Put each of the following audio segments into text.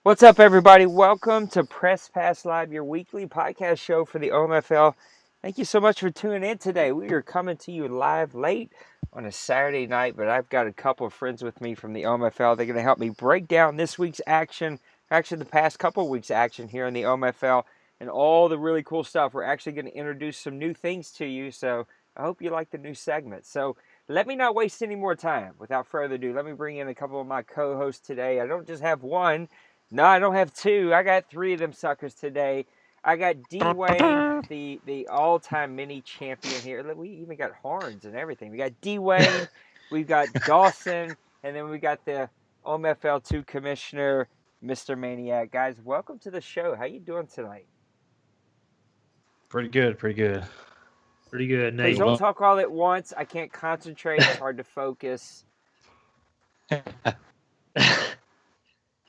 What's up, everybody? Welcome to Press Pass Live, your weekly podcast show for the OMFL. Thank you so much for tuning in today. We are coming to you live late on a Saturday night, but I've got a couple of friends with me from the OMFL. They're going to help me break down this week's action, actually the past couple of weeks' action here in the OMFL, and all the really cool stuff. We're actually going to introduce some new things to you, so I hope you like the new segment. So let me not waste any more time. Without further ado, let me bring in a couple of my co-hosts today. I don't just have one. No, I don't have two. I got three of them suckers today. I got D-Wayne, the all-time mini champion here. Look, we even got horns and everything. We got D-Wayne, we've got Dawson, and then we got the OMFL 2 commissioner, Mr. Maniac. Guys, welcome to the show. How you doing tonight? Pretty good, Please Nate. don't talk all at once. I can't concentrate. It's hard to focus.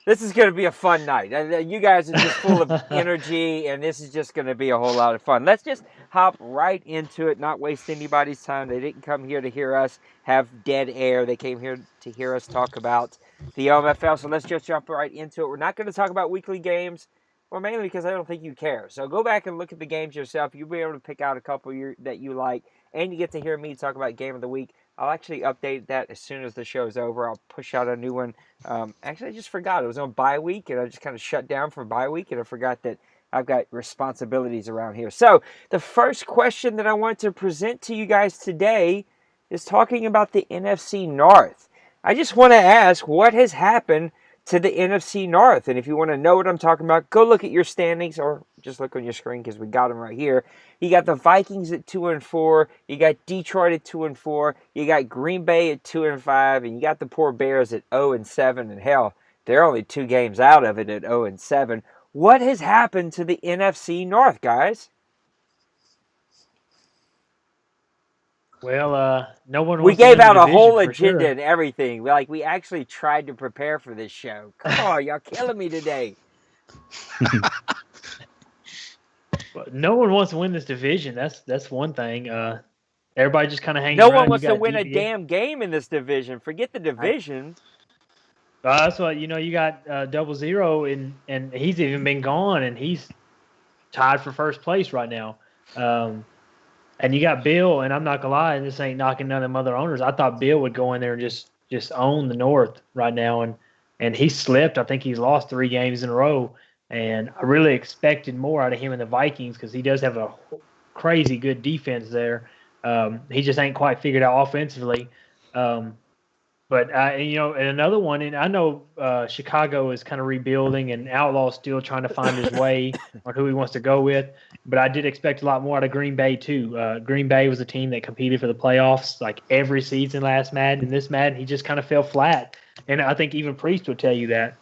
This is going to be a fun night. You guys are just full of energy, and this is just going to be a whole lot of fun. Let's just hop right into it, not waste anybody's time. They didn't come here to hear us have dead air. They came here to hear us talk about the OMFL. So let's just jump right into it. We're not going to talk about weekly games, well, mainly because I don't think you care. So go back and look at the games yourself. You'll be able to pick out a couple that you like, and you get to hear me talk about Game of the Week. I'll actually update that as soon as the show's over. I'll push out a new one. Actually, I just forgot. It was on bye week, and I just kind of shut down for bye week, and I forgot that I've got responsibilities around here. So the first question that I want to present to you guys today is talking about the NFC North. I just want to ask, what has happened to the NFC North? And if you want to know what I'm talking about, go look at your standings, or just look on your screen because we got them right here. You got the Vikings at 2-4. You got Detroit at 2-4. You got Green Bay at 2-5, and you got the poor Bears at 0-7. And hell, they're only 2 games out of it at 0-7. What has happened to the NFC North, guys? Well, no one. We gave out a whole agenda and everything. We actually tried to prepare for this show. Come on, y'all killing me today. No one wants to win this division. That's one thing. Everybody just kind of hangs. No one wants to win a damn game in this division. Forget the division. That's what you got 0-0, and he's even been gone, and he's tied for first place right now. And you got Bill, and I'm not gonna lie, and this ain't knocking none of them other owners. I thought Bill would go in there and just own the North right now, and he slipped. I think he's lost 3 games in a row. And I really expected more out of him and the Vikings because he does have a crazy good defense there. He just ain't quite figured out offensively. But and another one, and I know Chicago is kind of rebuilding, and Outlaw's still trying to find his way on who he wants to go with. But I did expect a lot more out of Green Bay too. Green Bay was a team that competed for the playoffs like every season last Madden. And this Madden, he just kind of fell flat. And I think even Priest would tell you that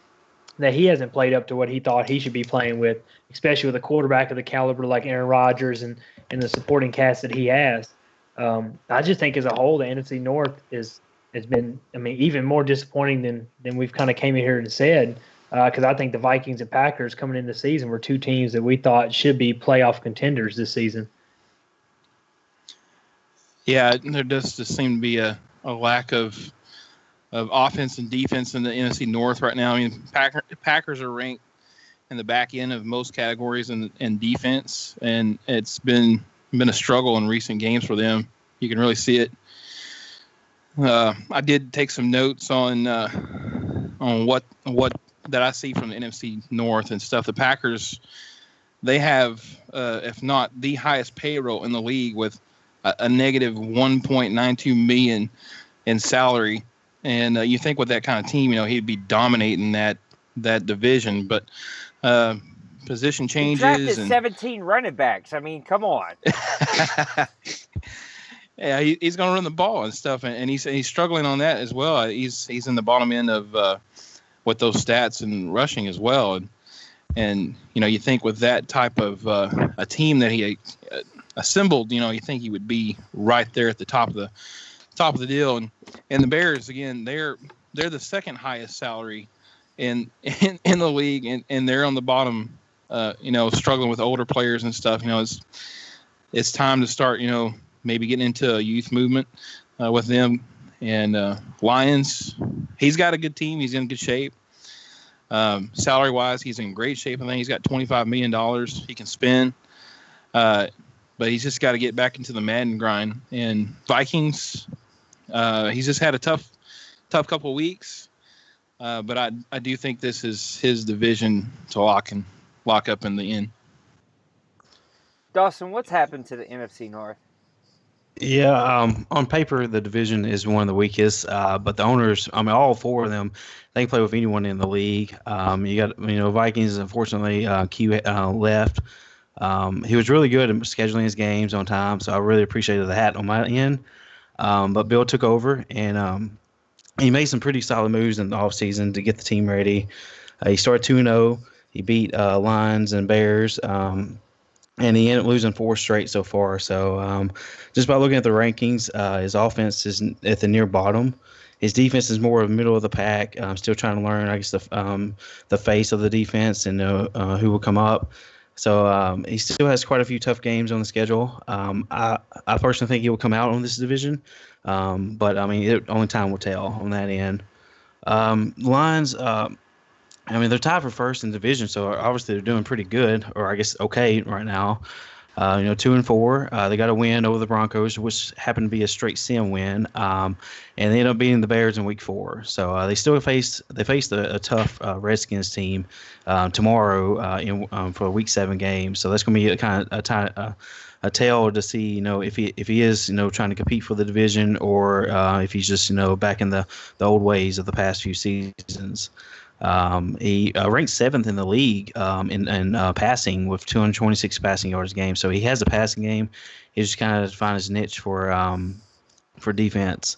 he hasn't played up to what he thought he should be playing with, especially with a quarterback of the caliber like Aaron Rodgers and the supporting cast that he has. I just think as a whole, the NFC North has been, even more disappointing than we've kind of came in here and said, because I think the Vikings and Packers coming into the season were 2 teams that we thought should be playoff contenders this season. Yeah, there does just seem to be a lack of offense and defense in the NFC North right now. Packers are ranked in the back end of most categories in defense, and it's been a struggle in recent games for them. You can really see it. I did take some notes on what that I see from the NFC North and stuff. The Packers, they have, if not the highest payroll in the league, with a negative $1.92 million in salary. And you think with that kind of team, he'd be dominating that division. But position changes. He drafted 17 running backs. Come on. Yeah, he's going to run the ball and stuff, and he's struggling on that as well. He's in the bottom end of with those stats and rushing as well. And you think with that type of a team that he assembled, you think he would be right there at the top of the deal. And the Bears, again, they're the second highest salary in the league, and they're on the bottom, struggling with older players and stuff. It's time to start, maybe getting into a youth movement with them. And Lions, he's got a good team. He's in good shape. Salary wise, he's in great shape. I think he's got $25 million he can spend. But he's just got to get back into the Madden grind. And Vikings, he's just had a tough couple of weeks. But I do think this is his division to lock up in the end. Dawson, what's happened to the NFC North? Yeah, on paper, the division is one of the weakest, but the owners, I mean, all four of them, they can play with anyone in the league. You got, Vikings, unfortunately, Q left. He was really good at scheduling his games on time, so I really appreciated that on my end. But Bill took over, and he made some pretty solid moves in the offseason to get the team ready. He started 2-0. He beat Lions and Bears. And he ended up losing 4 straight so far. So just by looking at the rankings, his offense is at the near bottom. His defense is more of middle of the pack. Still trying to learn, I guess, the face of the defense and who will come up. So he still has quite a few tough games on the schedule. I personally think he will come out on this division. But, I mean, only time will tell on that end. Lions, they're tied for first in division, so obviously they're doing pretty good, or I guess okay right now. 2-4. They got a win over the Broncos, which happened to be a straight sim win, and they ended up beating the Bears in Week 4. So they still faced a tough Redskins team tomorrow for a Week 7 game. So that's going to be a kind of a tale to see, if he is trying to compete for the division, or if he's just back in the old ways of the past few seasons. He ranked 7th in the league in passing with 226 passing yards a game. So he has a passing game. He's just kind of find his niche for defense.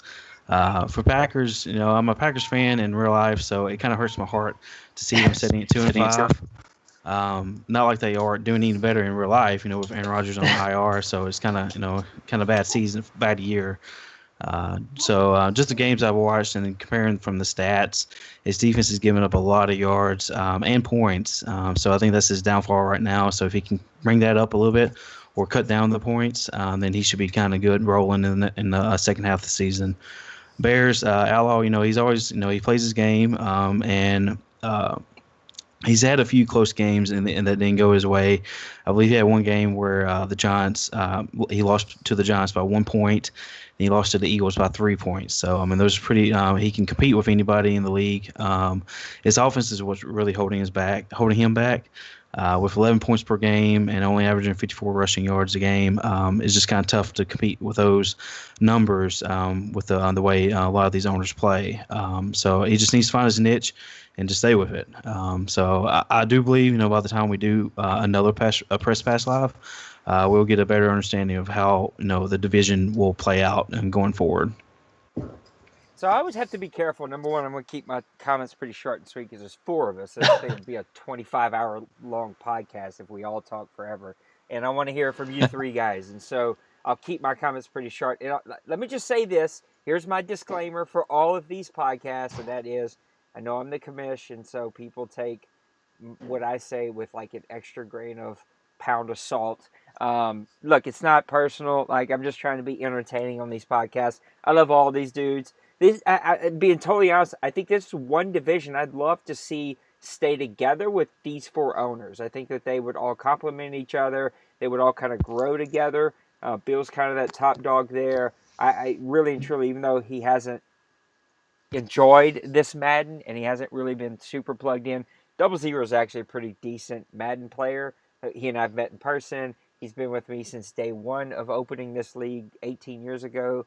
For Packers, I'm a Packers fan in real life, so it kind of hurts my heart to see them sitting at 2-5. Not like they are doing any better in real life, with Aaron Rodgers on IR. So it's kind of bad season, bad year. So just the games I've watched and comparing from the stats, his defense is giving up a lot of yards and points. So I think that's his downfall right now. So if he can bring that up a little bit or cut down the points, then he should be kind of good rolling in the second half of the season. Bears, Outlaw, he's always, he plays his game and he's had a few close games and that didn't go his way. I believe he had one game where the Giants, he lost to the Giants by 1 point. And he lost to the Eagles by 3 points. So, those are pretty he can compete with anybody in the league. His offense is what's really holding him back. With 11 points per game and only averaging 54 rushing yards a game, it's just kind of tough to compete with those numbers with the way a lot of these owners play. So he just needs to find his niche and just stay with it. So I do believe, by the time we do another press pass live, we'll get a better understanding of how the division will play out and going forward. So I always have to be careful. Number one, I'm going to keep my comments pretty short and sweet because there's 4 of us. I think it'd be a 25-hour-long podcast if we all talk forever. And I want to hear from you 3 guys. And so I'll keep my comments pretty short. And let me just say this. Here's my disclaimer for all of these podcasts, and that is, I know I'm the commission, so people take what I say with like an extra grain of pound of salt. Look, it's not personal. Like, I'm just trying to be entertaining on these podcasts. I love all these dudes. Being totally honest, I think this is one division I'd love to see stay together with these 4 owners. I think that they would all complement each other. They would all kind of grow together. Bill's kind of that top dog there. I really and truly, even though he hasn't enjoyed this Madden and he hasn't really been super plugged in, 00 is actually a pretty decent Madden player. He and I've met in person. He's been with me since day 1 of opening this league 18 years ago.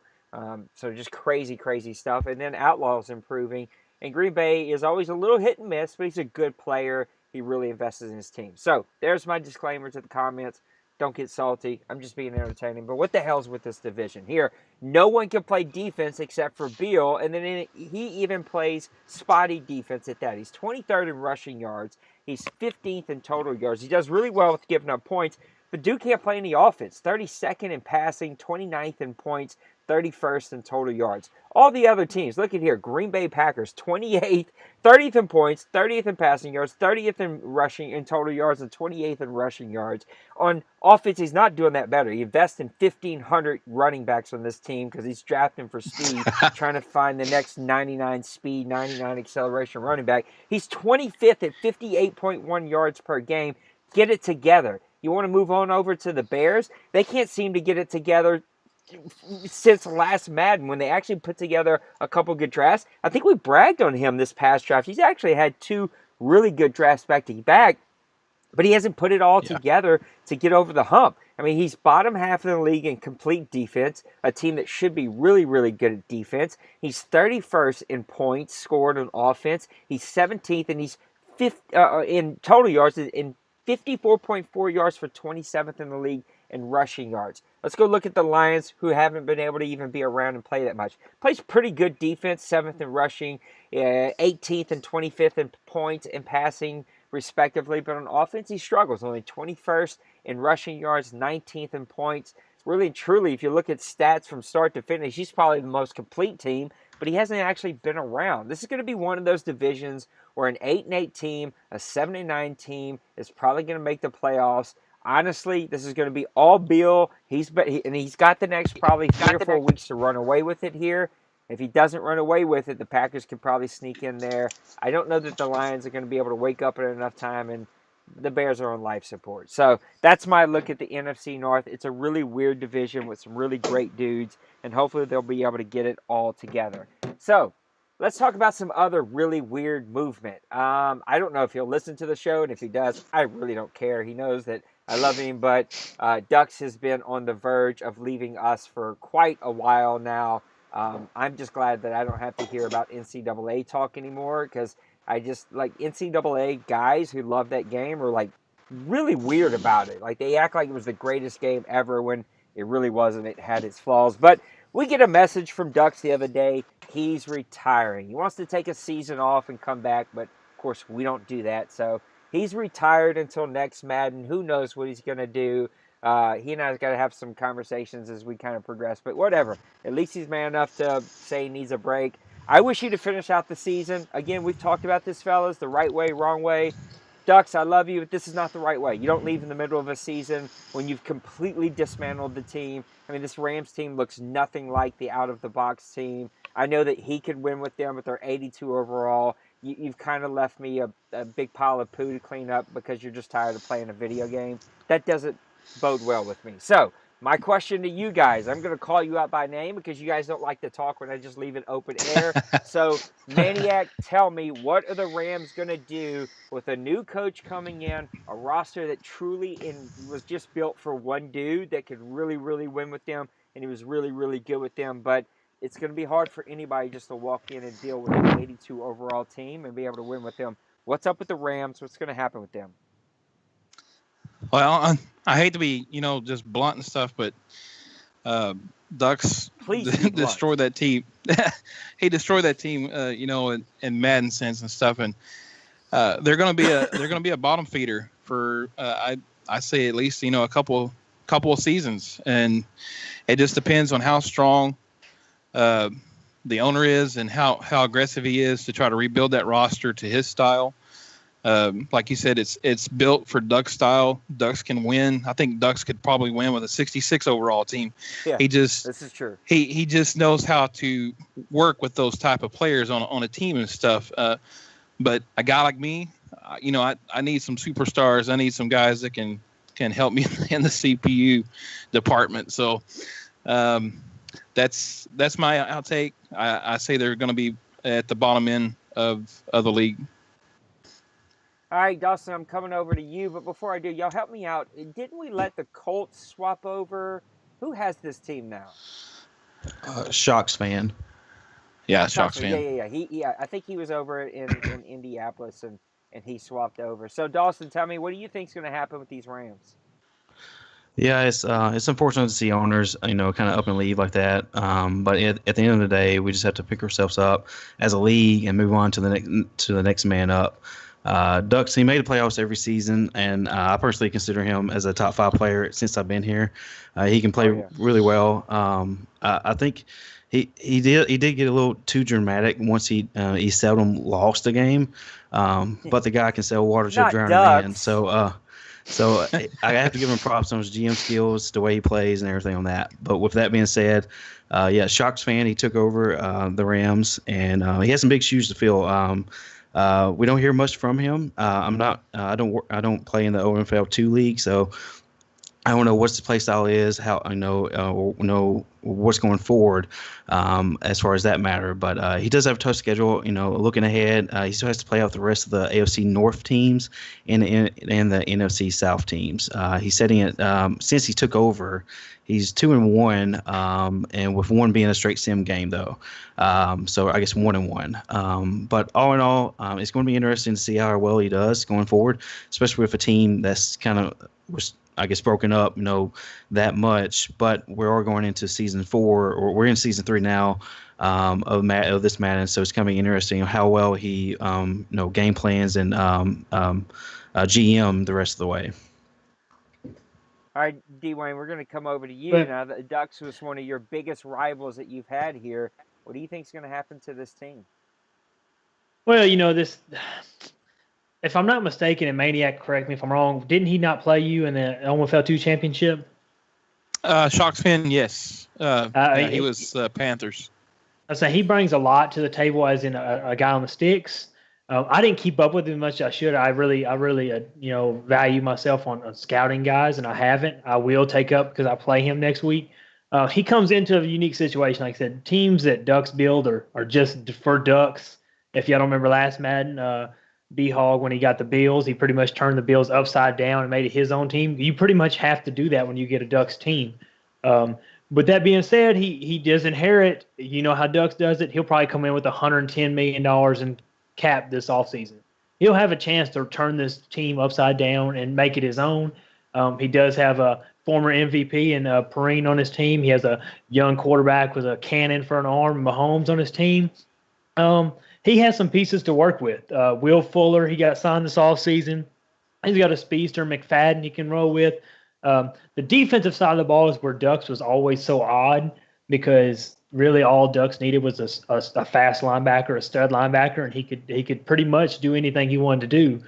So just crazy, crazy stuff. And then Outlaw's improving. And Green Bay is always a little hit and miss, but he's a good player. He really invests in his team. So there's my disclaimer to the comments. Don't get salty. I'm just being entertaining. But what the hell's with this division? Here, no one can play defense except for Beal. And then he even plays spotty defense at that. He's 23rd in rushing yards. He's 15th in total yards. He does really well with giving up points. But Duke can't play any offense. 32nd in passing, 29th in points, 31st in total yards. All the other teams, look at here, Green Bay Packers, 28th, 30th in points, 30th in passing yards, 30th in rushing in total yards, and 28th in rushing yards. On offense, he's not doing that better. He invests in 1,500 running backs on this team because he's drafting for speed, trying to find the next 99 speed, 99 acceleration running back. He's 25th at 58.1 yards per game. Get it together. You want to move on over to the Bears? They can't seem to get it together since last Madden when they actually put together a couple good drafts. I think we bragged on him this past draft. He's actually had 2 really good drafts back to back, but he hasn't put it all together to get over the hump. I mean, he's bottom half of the league in complete defense, a team that should be really, really good at defense. He's 31st in points scored on offense. He's 17th, and he's 5th in total yards, in 54.4 yards for 27th in the league in rushing yards. Let's go look at the Lions, who haven't been able to even be around and play that much. Plays pretty good defense, 7th in rushing, 18th and 25th in points and passing, respectively. But on offense, he struggles. Only 21st in rushing yards, 19th in points. Really and truly, if you look at stats from start to finish, he's probably the most complete team, but he hasn't actually been around. This is going to be one of those divisions where an 8-8 team, a 7-9 team is probably going to make the playoffs. Honestly, this is going to be all Bill. He's got the next probably 3 or 4 weeks to run away with it here. If he doesn't run away with it, the Packers can probably sneak in there. I don't know that the Lions are going to be able to wake up at enough time, and the Bears are on life support. So that's my look at the NFC North. It's a really weird division with some really great dudes, and hopefully they'll be able to get it all together. So let's talk about some other really weird movement. I don't know if he'll listen to the show, and if he does, I really don't care. He knows that I love him, but Ducks has been on the verge of leaving us for quite a while now. I'm just glad that I don't have to hear about NCAA talk anymore, because I just, like, NCAA guys who love that game are, like, really weird about it. Like, they act like it was the greatest game ever when it really wasn't. It had its flaws. But we get a message from Ducks the other day. He's retiring. He wants to take a season off and come back, but, of course, we don't do that. So he's retired until next Madden. Who knows what he's going to do? He and I have got to have some conversations as we kind of progress. But whatever. At least he's man enough to say he needs a break. I wish he'd have finished out the season. Again, we've talked about this, fellas, the right way, wrong way. Ducks, I love you, but this is not the right way. You don't leave in the middle of a season when you've completely dismantled the team. I mean, this Rams team looks nothing like the out-of-the-box team. I know that he could win with them, but they're 82 overall. You've kind of left me a big pile of poo to clean up because you're just tired of playing a video game. That doesn't bode well with me. So, my question to you guys, I'm going to call you out by name because you guys don't like to talk when I just leave it open air. So, Maniac, tell me, what are the Rams going to do with a new coach coming in, a roster that truly was just built for one dude that could really, really win with them, and he was really, really good with them, but it's going to be hard for anybody just to walk in and deal with an 82 overall team and be able to win with them. What's up with the Rams? What's going to happen with them? Well, I hate to be, just blunt and stuff, but Ducks destroyed that team. He destroyed that team, in Madden sense and stuff, and they're going to be a bottom feeder for I say at least a couple of seasons, and it just depends on how strong the owner is and how aggressive he is to try to rebuild that roster to his style. Like you said, it's built for Ducks style. Ducks can win. I think Ducks could probably win with a 66 overall team. Yeah, this is true. He just knows how to work with those type of players on a team and stuff. But a guy like me, I need some superstars. I need some guys that can help me in the CPU department. So that's my outtake. I say they're going to be at the bottom end of the league. All right, Dawson, I'm coming over to you, but before I do, y'all help me out. Didn't we let the Colts swap over? Who has this team now? Shocks fan. Yeah, Shocks fan. Yeah. I think he was over in Indianapolis, and he swapped over. So, Dawson, tell me, what do you think is going to happen with these Rams? Yeah, it's unfortunate to see owners, kind of up and leave like that. But at the end of the day, we just have to pick ourselves up as a league and move on to the next man up. Ducks, he made the playoffs every season, and I personally consider him as a top 5 player since I've been here. He can play really well. I think he did get a little too dramatic once he seldom lost a game, but the guy can sell water to a drowning man. So I have to give him props on his GM skills, the way he plays, and everything on that. But with that being said, Sharks fan, he took over the Rams, and he has some big shoes to fill. We don't hear much from him. I don't play in the OMFL 2 league, so I don't know what the play style is. How I know what's going forward as far as that matter. But he does have a tough schedule. Looking ahead, he still has to play out the rest of the AFC North teams and the NFC South teams. He's setting it since he took over. He's 2-1, and with one being a straight sim game though. So I guess 1-1. But all in all, it's going to be interesting to see how well he does going forward, especially with a team that's kind of broken up, that much. But we are going into season 4, or we're in season 3 now of this Madden. So it's coming interesting how well he, game plans and GM the rest of the way. All right, Dwayne, we're going to come over to you now. The Ducks was one of your biggest rivals that you've had here. What do you think is going to happen to this team? Well, this. If I'm not mistaken, and Maniac, correct me if I'm wrong, didn't he not play you in the OMFL 2 championship? Sharks fan, yes. He was Panthers. I say he brings a lot to the table as in a guy on the sticks. I didn't keep up with him much. I should. I really value myself on scouting guys, and I haven't. I will take up because I play him next week. He comes into a unique situation. Like I said, teams that Ducks build are just for Ducks. If y'all don't remember last Madden, B-Hog, when he got the Bills, he pretty much turned the Bills upside down and made it his own team. You pretty much have to do that when you get a Ducks team. With that being said, he does inherit. You know how Ducks does it. He'll probably come in with $110 million in cap this offseason. He'll have a chance to turn this team upside down and make it his own. He does have a former MVP and Perrine on his team. He has a young quarterback with a cannon for an arm, Mahomes, on his team. He has some pieces to work with. Will Fuller, he got signed this offseason. He's got a speedster, McFadden, he can roll with. The defensive side of the ball is where Ducks was always so odd because really all Ducks needed was a fast linebacker, a stud linebacker, and he could pretty much do anything he wanted to do.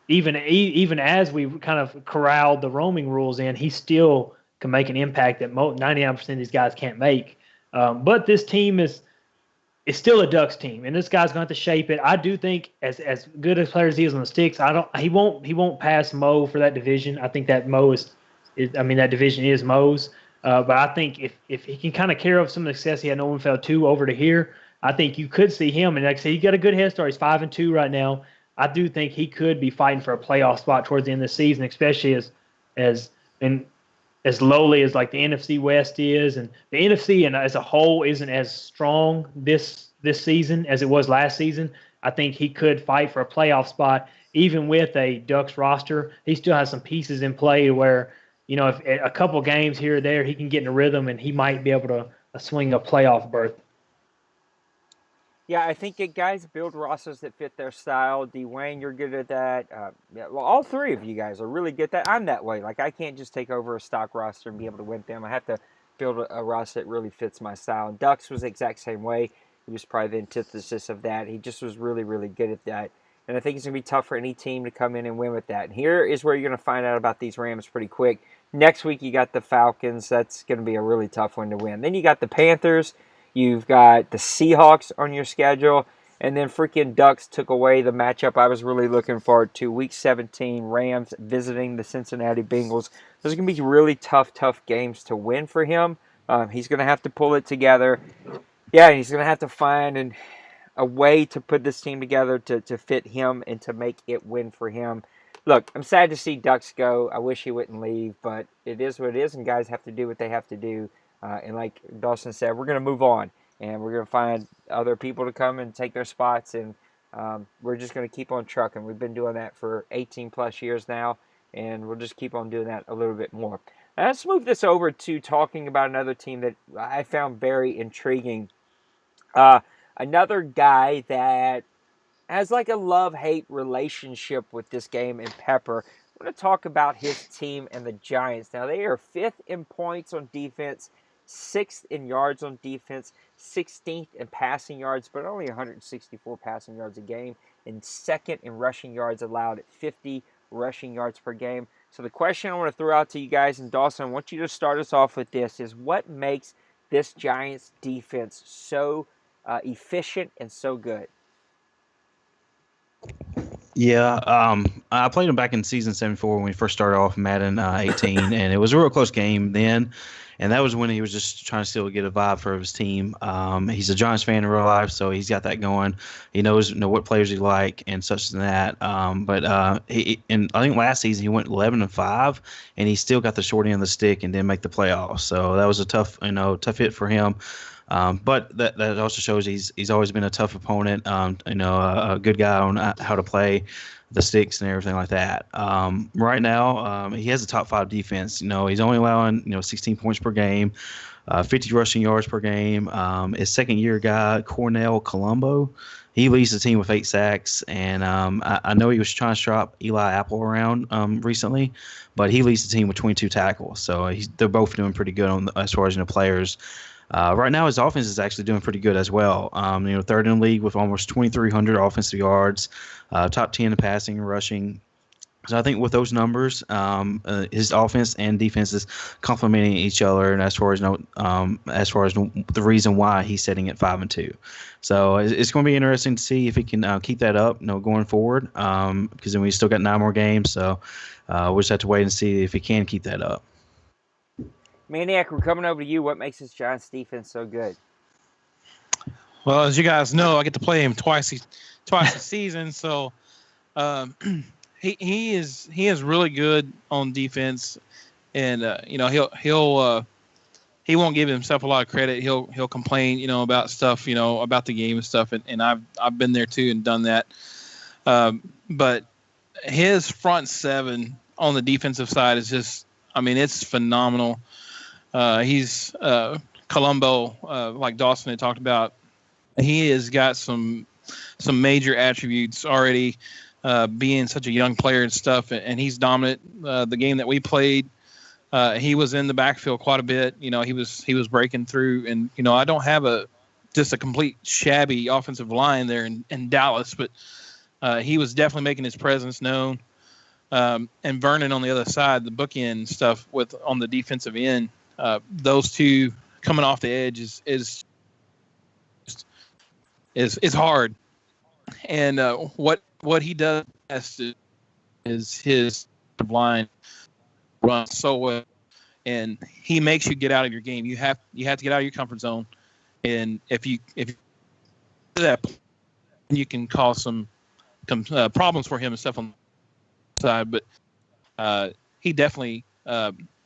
Even as we kind of corralled the roaming rules in, he still can make an impact that 99% of these guys can't make. But this team is still a Ducks team, and this guy's going to have to shape it. I do think as good as players he is on the sticks, he won't pass Mo for that division. I think that Mo that division is Mo's. But I think if he can kind of carry over some of the success he had in OMFL 2 over to here, I think you could see him. And like I said, he got a good head start. He's 5-2 right now. I do think he could be fighting for a playoff spot towards the end of the season, especially as lowly as like the NFC West is, and the NFC and as a whole isn't as strong this season as it was last season. I think he could fight for a playoff spot, even with a Ducks roster. He still has some pieces in play where, if a couple games here or there, he can get in a rhythm and he might be able to swing a playoff berth. Yeah, I think that guys build rosters that fit their style. Dwayne, you're good at that. All three of you guys are really good at that. I'm that way. Like, I can't just take over a stock roster and be able to win them. I have to build a roster that really fits my style. And Ducks was the exact same way. He was probably the antithesis of that. He just was really, really good at that. And I think it's going to be tough for any team to come in and win with that. And here is where you're going to find out about these Rams pretty quick. Next week, you got the Falcons. That's going to be a really tough one to win. Then you got the Panthers. You've got the Seahawks on your schedule. And then freaking Ducks took away the matchup I was really looking forward to. Week 17, Rams visiting the Cincinnati Bengals. Those are going to be really tough games to win for him. He's going to have to pull it together. Yeah, he's going to have to find a way to put this team together to fit him and to make it win for him. Look, I'm sad to see Ducks go. I wish he wouldn't leave, but it is what it is, and guys have to do what they have to do. And like Dawson said, we're going to move on, and we're going to find other people to come and take their spots, and we're just going to keep on trucking. We've been doing that for 18-plus years now, and we'll just keep on doing that a little bit more. Now, let's move this over to talking about another team that I found very intriguing. Another guy that has like a love-hate relationship with this game and Pepper. I want to talk about his team and the Giants. Now, they are 5th in points on defense, 6th in yards on defense, 16th in passing yards, but only 164 passing yards a game, and 2nd in rushing yards allowed at 50 rushing yards per game. So the question I want to throw out to you guys, and Dawson, I want you to start us off with this, is what makes this Giants defense so efficient and so good? Yeah, I played him back in season 74 when we first started off Madden 18, and it was a real close game then. And that was when he was just trying to still get a vibe for his team. He's a Giants fan in real life, so he's got that going. He knows what players he like and such and that. And I think last season he went 11-5, and he still got the short end of the stick and didn't make the playoffs. So that was a tough hit for him. But that also shows he's always been a tough opponent. A good guy on how to play the sticks and everything like that. Right now, he has a top 5 defense. He's only allowing 16 points per game, 50 rushing yards per game. His second year guy, Cornell Colombo, he leads the team with 8 sacks. And I know he was trying to shop Eli Apple around recently, but he leads the team with 22 tackles. So they're both doing pretty good as far as players. Right now, his offense is actually doing pretty good as well. 3rd in the league with almost 2,300 offensive yards, top 10 in passing and rushing. So I think with those numbers, his offense and defense is complementing each other, and as far as the reason why he's sitting at 5-2. So it's going to be interesting to see if he can keep that up, going forward. Because then we still got 9 more games, so we'll just have to wait and see if he can keep that up. Maniac, we're coming over to you. What makes this Giants defense so good? Well, as you guys know, I get to play him twice a season, so he is really good on defense, and he won't give himself a lot of credit. He'll complain, about stuff, about the game and stuff, and I've been there too and done that. But his front 7 on the defensive side is just, it's phenomenal. He's Colombo, like Dawson had talked about. He has got some major attributes already, being such a young player and stuff, and he's dominant. The game that we played, he was in the backfield quite a bit. He was breaking through, and I don't have just a complete shabby offensive line there in Dallas, but he was definitely making his presence known. And Vernon on the other side, the bookend stuff on the defensive end. Those two coming off the edge is hard, and what he does best is his line runs so well, and he makes you get out of your game. You have to get out of your comfort zone, and if you do that, you can cause some problems for him and stuff on the side. But he definitely.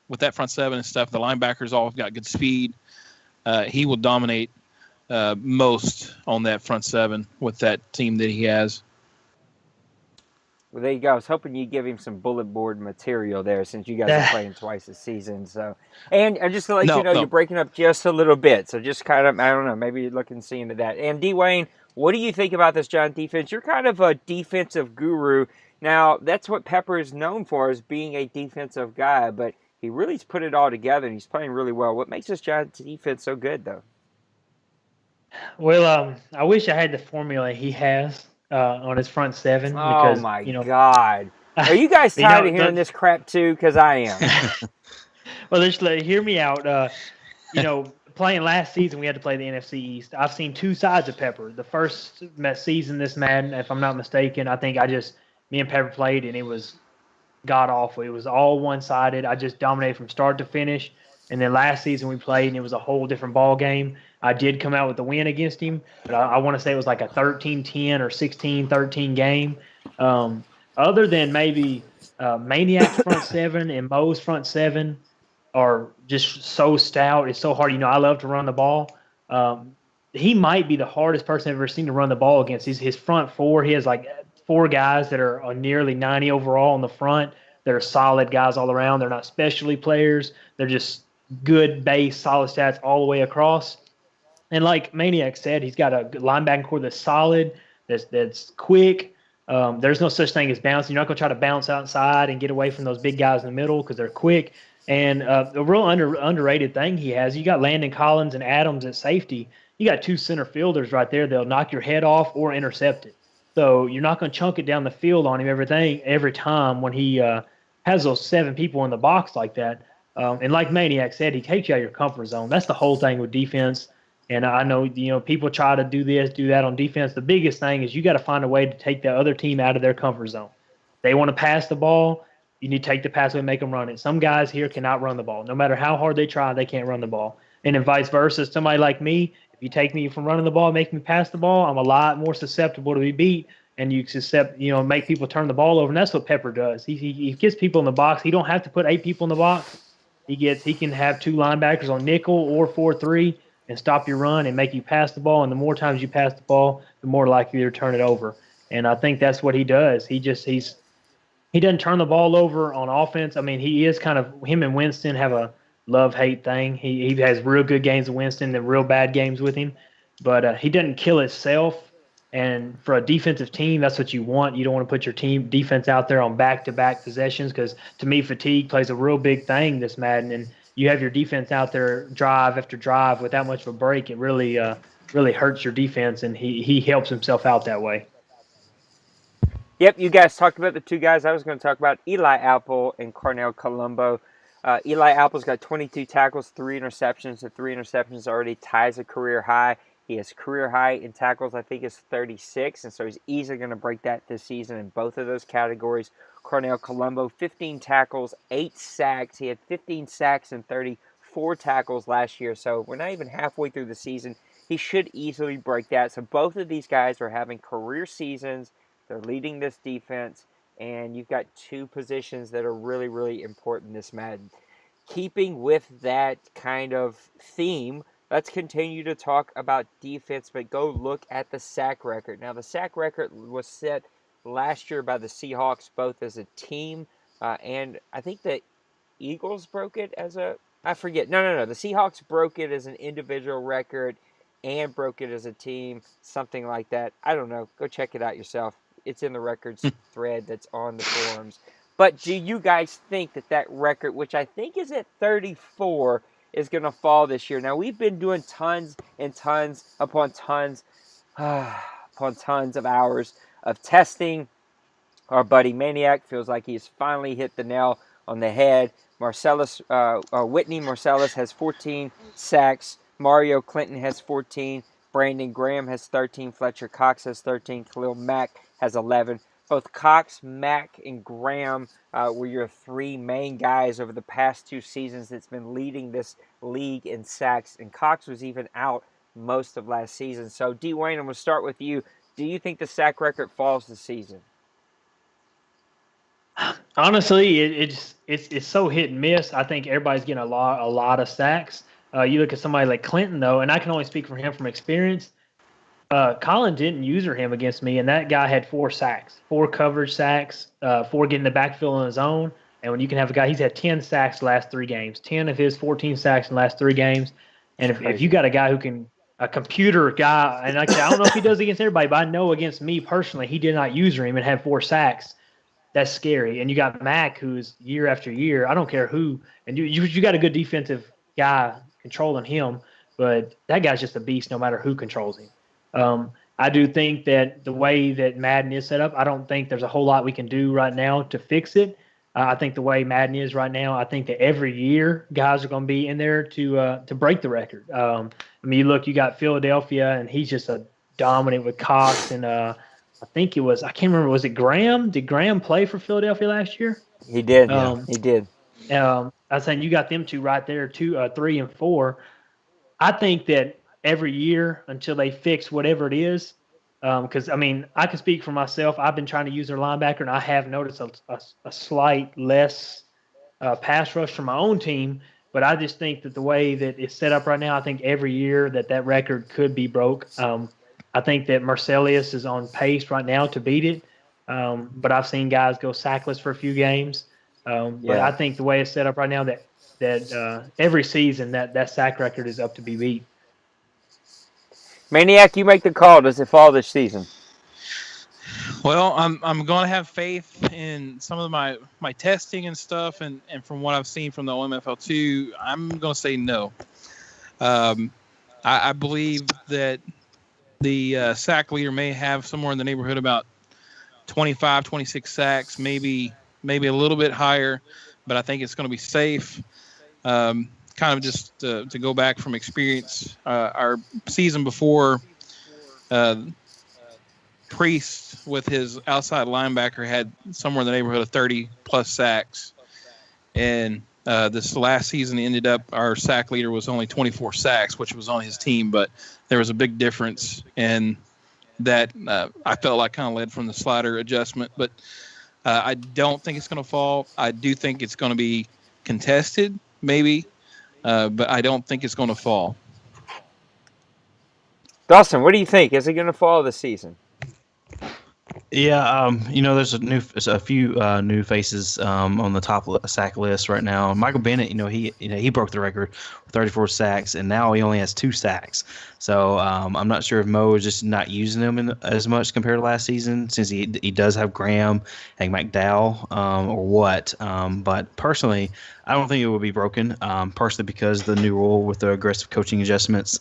With that front 7 and stuff, the linebackers all got good speed. He will dominate most on that front 7 with that team that he has. Well, there you go. I was hoping you'd give him some bullet board material there, since you guys are playing twice this season. So, and just to let you know, you're breaking up just a little bit. So just kind of, I don't know, maybe you're looking see into that. And Dwayne, what do you think about this Giant defense? You're kind of a defensive guru. Now, that's what Pepper is known for, is being a defensive guy, but he really's put it all together, and he's playing really well. What makes this Giants defense so good, though? Well, I wish I had the formula he has on his front 7. Because, oh, my God. Are you guys tired of hearing this crap, too? Because I am. Well, just hear me out. Playing last season, we had to play the NFC East. I've seen 2 sides of Pepper. The first season, this Madden, if I'm not mistaken, I think me and Pepper played, and it was god awful. It was all one-sided. I just dominated from start to finish. And then last season we played, and it was a whole different ball game. I did come out with the win against him, but I want to say it was like a 13-10 or 16-13 game. Other than maybe Maniac's front 7 and Mo's front 7 are just so stout. It's so hard. I love to run the ball. He might be the hardest person I've ever seen to run the ball against. His front 4, he has like 4 guys that are nearly 90 overall on the front. They're solid guys all around. They're not specialty players. They're just good base, solid stats all the way across. And like Maniac said, he's got a linebacking core that's solid. that's quick. There's no such thing as bouncing. You're not going to try to bounce outside and get away from those big guys in the middle because they're quick. And a real underrated thing he has, you got Landon Collins and Adams at safety. You got two center fielders right there. They'll knock your head off or intercept it. So you're not going to chunk it down the field on him every time when he has those 7 people in the box like that. And like Maniac said, he takes you out of your comfort zone. That's the whole thing with defense. And I know, people try to do this, do that on defense. The biggest thing is you got to find a way to take the other team out of their comfort zone. They want to pass the ball. You need to take the pass away and make them run it. Some guys here cannot run the ball. No matter how hard they try, they can't run the ball. And then vice versa. Somebody like me, if you take me from running the ball, make me pass the ball, I'm a lot more susceptible to be beat. And make people turn the ball over. And that's what Pepper does. He gets people in the box. He don't have to put 8 people in the box. He can have 2 linebackers on nickel or 4-3 and stop your run and make you pass the ball. And the more times you pass the ball, the more likely to turn it over. And I think that's what he does. He doesn't turn the ball over on offense. I mean, he is him and Winston have a love-hate thing. He has real good games with Winston and real bad games with him. But he doesn't kill himself. And for a defensive team, that's what you want. You don't want to put your team defense out there on back-to-back possessions because, to me, fatigue plays a real big thing this Madden. And you have your defense out there drive after drive with that much of a break, it really hurts your defense, and he helps himself out that way. Yep, you guys talked about the 2 guys I was going to talk about, Eli Apple and Cornell Colombo. Eli Apple's got 22 tackles, 3 interceptions. The 3 interceptions already ties a career high. He has career high in tackles, I think is 36, and so he's easily going to break that this season in both of those categories. Cornell Colombo, 15 tackles, 8 sacks. He had 15 sacks and 34 tackles last year, so we're not even halfway through the season. He should easily break that. So both of these guys are having career seasons. They're leading this defense, and you've got 2 positions that are really, really important in this Madden. Keeping with that kind of theme, let's continue to talk about defense, but go look at the sack record. Now, the sack record was set last year by the Seahawks, both as a team, and I think the Eagles broke it as I forget. No. The Seahawks broke it as an individual record and broke it as a team, something like that. I don't know. Go check it out yourself. It's in the records thread that's on the forums. But do you guys think that record, which I think is at 34, is going to fall this year? Now, we've been doing tons and tons upon tons of hours of testing. Our buddy Maniac feels like he's finally hit the nail on the head. Whitney Marcellus has 14 sacks. Mario Clinton has 14. Brandon Graham has 13. Fletcher Cox has 13. Khalil Mack has 11. Both Cox, Mack, and Graham were your 3 main guys over the past 2 seasons that's been leading this league in sacks. And Cox was even out most of last season. So, D-Wayne, I'm going to start with you. Do you think the sack record falls this season? Honestly, it's so hit and miss. I think everybody's getting a lot of sacks. You look at somebody like Clinton, though, and I can only speak for him from experience. Colin didn't user him against me, and that guy had 4 sacks, 4 coverage sacks, 4 getting the backfield on his own. And when you can have a guy, he's had 10 sacks the last 3 games, 10 of his 14 sacks in the last 3 games. And if you got a guy who can, a computer guy, and I don't know if he does against everybody, but I know against me personally, he did not user him and had 4 sacks. That's scary. And you got Mack, who's year after year, I don't care who, and you got a good defensive guy controlling him, but that guy's just a beast no matter who controls him. I do think that the way that Madden is set up, I don't think there's a whole lot we can do right now to fix it. I think the way Madden is right now, I think that every year guys are going to be in there to break the record. I mean, you got Philadelphia, and he's just a dominant with Cox, and I think it was, I can't remember, was it Graham? Did Graham play for Philadelphia last year? He did. He did. I was saying you got them 2 right there, 2, 3, and 4. I think that every year until they fix whatever it is, because, I mean, I can speak for myself. I've been trying to use their linebacker, and I have noticed a slight less pass rush from my own team, but I just think that the way that it's set up right now, I think every year that record could be broke. I think that Marcellus is on pace right now to beat it, but I've seen guys go sackless for a few games. But I think the way it's set up right now, that every season that sack record is up to be beat. Maniac, you make the call. Does it fall this season? Well, I'm going to have faith in some of my testing and stuff, and from what I've seen from the OMFL2, I'm going to say no. I believe that the sack leader may have somewhere in the neighborhood about 25, 26 sacks, maybe a little bit higher, but I think it's going to be safe. Kind of just to go back from experience, our season before, Priest with his outside linebacker had somewhere in the neighborhood of 30 plus sacks, and this last season ended up our sack leader was only 24 sacks, which was on his team, but there was a big difference, and that I felt like kind of led from the slider adjustment. But I don't think it's going to fall. I do think it's going to be contested, maybe, but I don't think it's going to fall. Dawson, what do you think? Is it going to fall this season? Yeah, there's a few new faces on the top sack list right now. Michael Bennett, he broke the record with 34 sacks, and now he only has 2 sacks. So I'm not sure if Mo is just not using them as much compared to last season, since he does have Graham and McDowell, or what. But personally, I don't think it will be broken. Partially because the new rule with the aggressive coaching adjustments.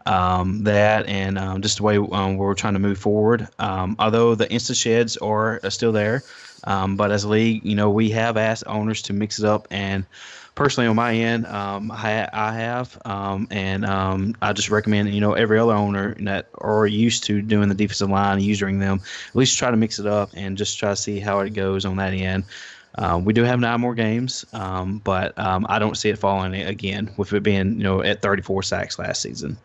That and just the way we're trying to move forward. Although the instant sheds are still there, but as a league, we have asked owners to mix it up. And personally, on my end, I have, and I just recommend every other owner that are used to doing the defensive line, using them, at least try to mix it up and just try to see how it goes on that end. We do have 9 more games, but I don't see it falling again with it being at 34 sacks last season.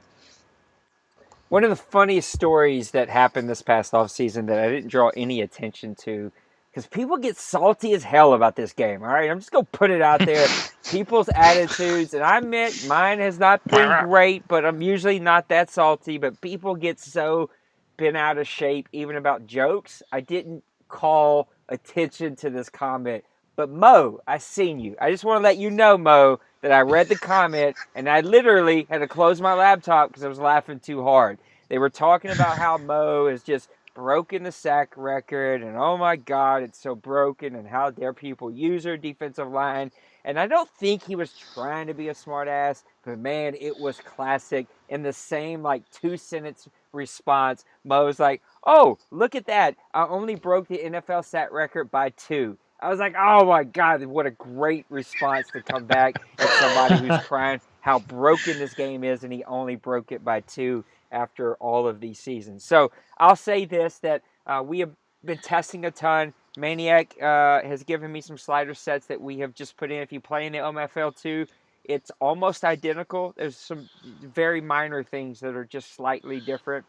One of the funniest stories that happened this past offseason that I didn't draw any attention to, because people get salty as hell about this game, all right? I'm just going to put it out there. People's attitudes, and I admit mine has not been great, but I'm usually not that salty, but people get so bent out of shape even about jokes. I didn't call attention to this comment. But Mo, I seen you. I just want to let you know, Mo, that I read the comment, and I literally had to close my laptop because I was laughing too hard. They were talking about how Mo has just broken the sack record, and oh my God, it's so broken, and how dare people use their defensive line. And I don't think he was trying to be a smart ass, but man, it was classic. In the same 2-sentence response, Mo was like, oh, look at that. I only broke the NFL sack record by 2. I was like, oh my God, what a great response to come back at somebody who's crying how broken this game is, and he only broke it by 2 after all of these seasons. So I'll say this, that we have been testing a ton. Maniac has given me some slider sets that we have just put in. If you play in the OMFL2, it's almost identical. There's some very minor things that are just slightly different.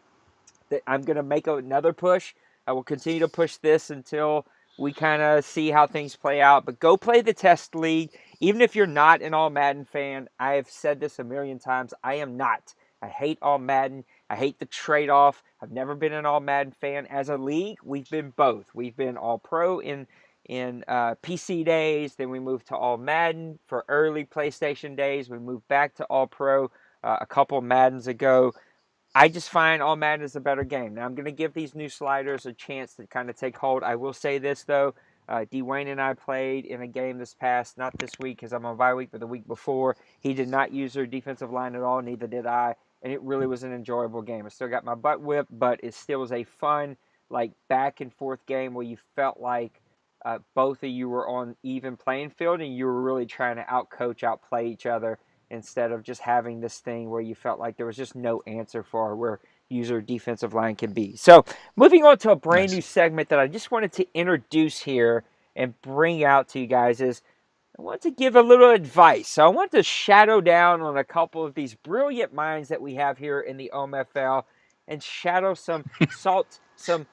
That I'm going to make another push. I will continue to push this until we kind of see how things play out. But go play the test league. Even if you're not an All Madden fan, I have said this a million times. I am not. I hate All Madden. I hate the trade-off. I've never been an All Madden fan. As a league, we've been both. We've been All Pro in PC days. Then we moved to All Madden for early PlayStation days. We moved back to All Pro a couple Maddens ago. I just find All Madden is a better game. Now, I'm going to give these new sliders a chance to kind of take hold. I will say this, though. Dwayne and I played in a game this past, not this week because I'm on bye week, but the week before. He did not use their defensive line at all, neither did I. And it really was an enjoyable game. I still got my butt whipped, but it still was a fun, back and forth game where you felt like both of you were on even playing field and you were really trying to outplay each other, instead of just having this thing where you felt like there was just no answer for where user defensive line can be. So moving on to a brand new segment that I just wanted to introduce here and bring out to you guys is I want to give a little advice. So I want to shadow down on a couple of these brilliant minds that we have here in the OMFL and shadow some some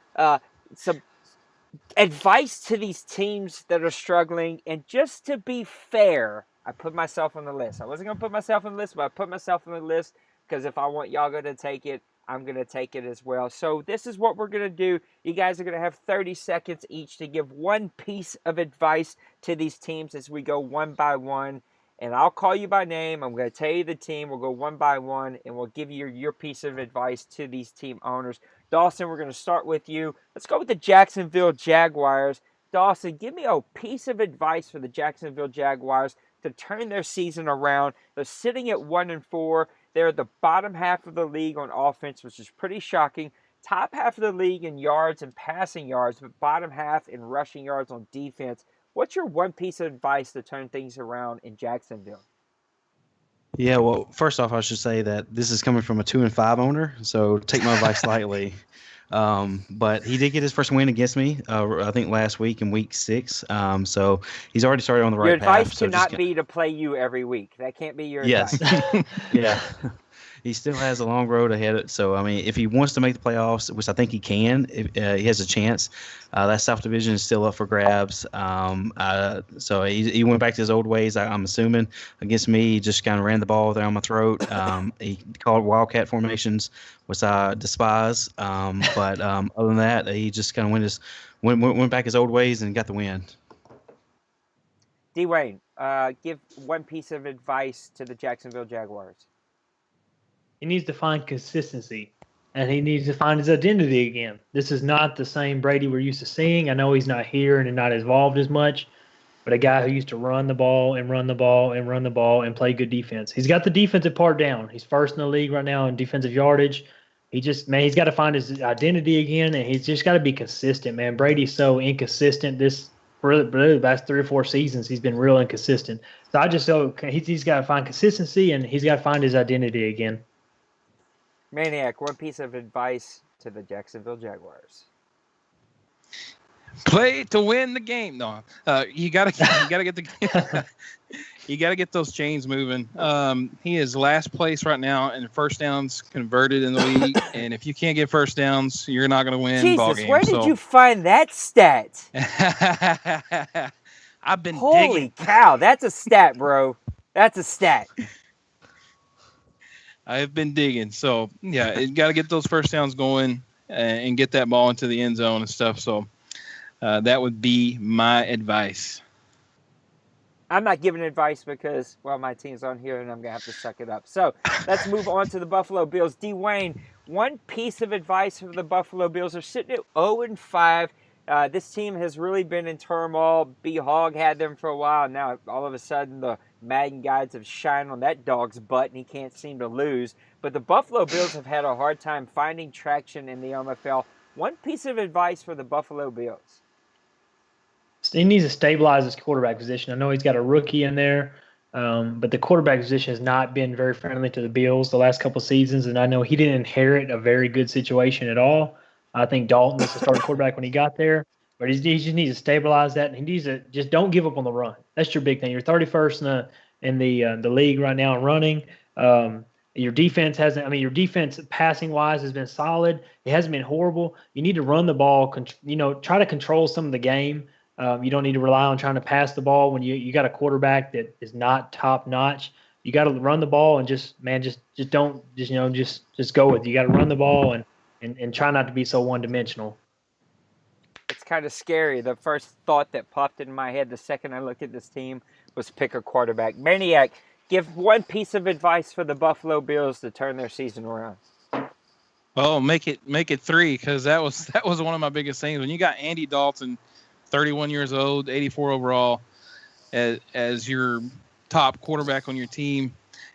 advice to these teams that are struggling. And just to be fair, I put myself on the list. I wasn't going to put myself on the list, but I put myself on the list because if I want y'all to take it, I'm going to take it as well. So this is what we're going to do. You guys are going to have 30 seconds each to give one piece of advice to these teams as we go one by one. And I'll call you by name. I'm going to tell you the team. We'll go one by one, and we'll give you your piece of advice to these team owners. Dawson, we're going to start with you. Let's go with the Jacksonville Jaguars. Dawson, give me a piece of advice for the Jacksonville Jaguars to turn their season around. They're sitting at 1-4. They're at the bottom half of the league on offense, which is pretty shocking. Top half of the league in yards and passing yards, but bottom half in rushing yards on defense. What's your one piece of advice to turn things around in Jacksonville? Yeah, well, first off, I should say that this is coming from a 2-5 owner, so take my advice lightly. But he did get his first win against me, I think last week in week 6. So he's already started on the right path. Your advice cannot be to play you every week. That can't be your advice. Yeah. He still has a long road ahead. So, I mean, if he wants to make the playoffs, which I think he can, he has a chance. That South Division is still up for grabs. So he went back to his old ways, I'm assuming. Against me, he just kind of ran the ball down my throat. He called wildcat formations, which I despise. But other than that, he just kind of went back his old ways and got the win. Dwayne, give one piece of advice to the Jacksonville Jaguars. He needs to find consistency, and he needs to find his identity again. This is not the same Brady we're used to seeing. I know he's not here and not involved as much, but a guy who used to run the ball and run the ball and run the ball and play good defense. He's got the defensive part down. He's first in the league right now in defensive yardage. He's got to find his identity again, and he's just got to be consistent, man. Brady's so inconsistent. For the last 3 or 4 seasons, he's been real inconsistent. So he's got to find consistency, and he's got to find his identity again. Maniac, one piece of advice to the Jacksonville Jaguars. Play to win the game. No, you gotta get the you gotta get those chains moving. He is last place right now in first downs converted in the league, and if you can't get first downs, you're not gonna win ball games. Jesus, where did you find that stat? I've been Holy digging. cow, that's a stat, bro. That's a stat. I've been digging. So, yeah, you got to get those first downs going and get that ball into the end zone and stuff. So, that would be my advice. I'm not giving advice because, well, my team's on here and I'm going to have to suck it up. So, let's move on to the Buffalo Bills. Dwayne, one piece of advice for the Buffalo Bills. They're sitting at 0-5. This team has really been in turmoil. B-Hog had them for a while. Now, all of a sudden, the Madden guides have shined on that dog's butt, and he can't seem to lose. But the Buffalo Bills have had a hard time finding traction in the OMFL. One piece of advice for the Buffalo Bills. He needs to stabilize his quarterback position. I know he's got a rookie in there, but the quarterback position has not been very friendly to the Bills the last couple of seasons, and I know he didn't inherit a very good situation at all. I think Dalton was the starting quarterback when he got there, but he just needs to stabilize that, and he needs to just don't give up on the run. That's your big thing. You're 31st in the league right now in running. Your defense your defense passing wise has been solid. It hasn't been horrible. You need to run the ball. Try to control some of the game. You don't need to rely on trying to pass the ball when you got a quarterback that is not top notch. You got to run the ball and just go with it. You got to run the ball and try not to be so one-dimensional. It's kind of scary. The first thought that popped in my head the second I looked at this team was pick a quarterback. Maniac, give one piece of advice for the Buffalo Bills to turn their season around. Oh, make it 3, because that was one of my biggest things. When you got Andy Dalton, 31 years old, 84 overall, as your top quarterback on your team,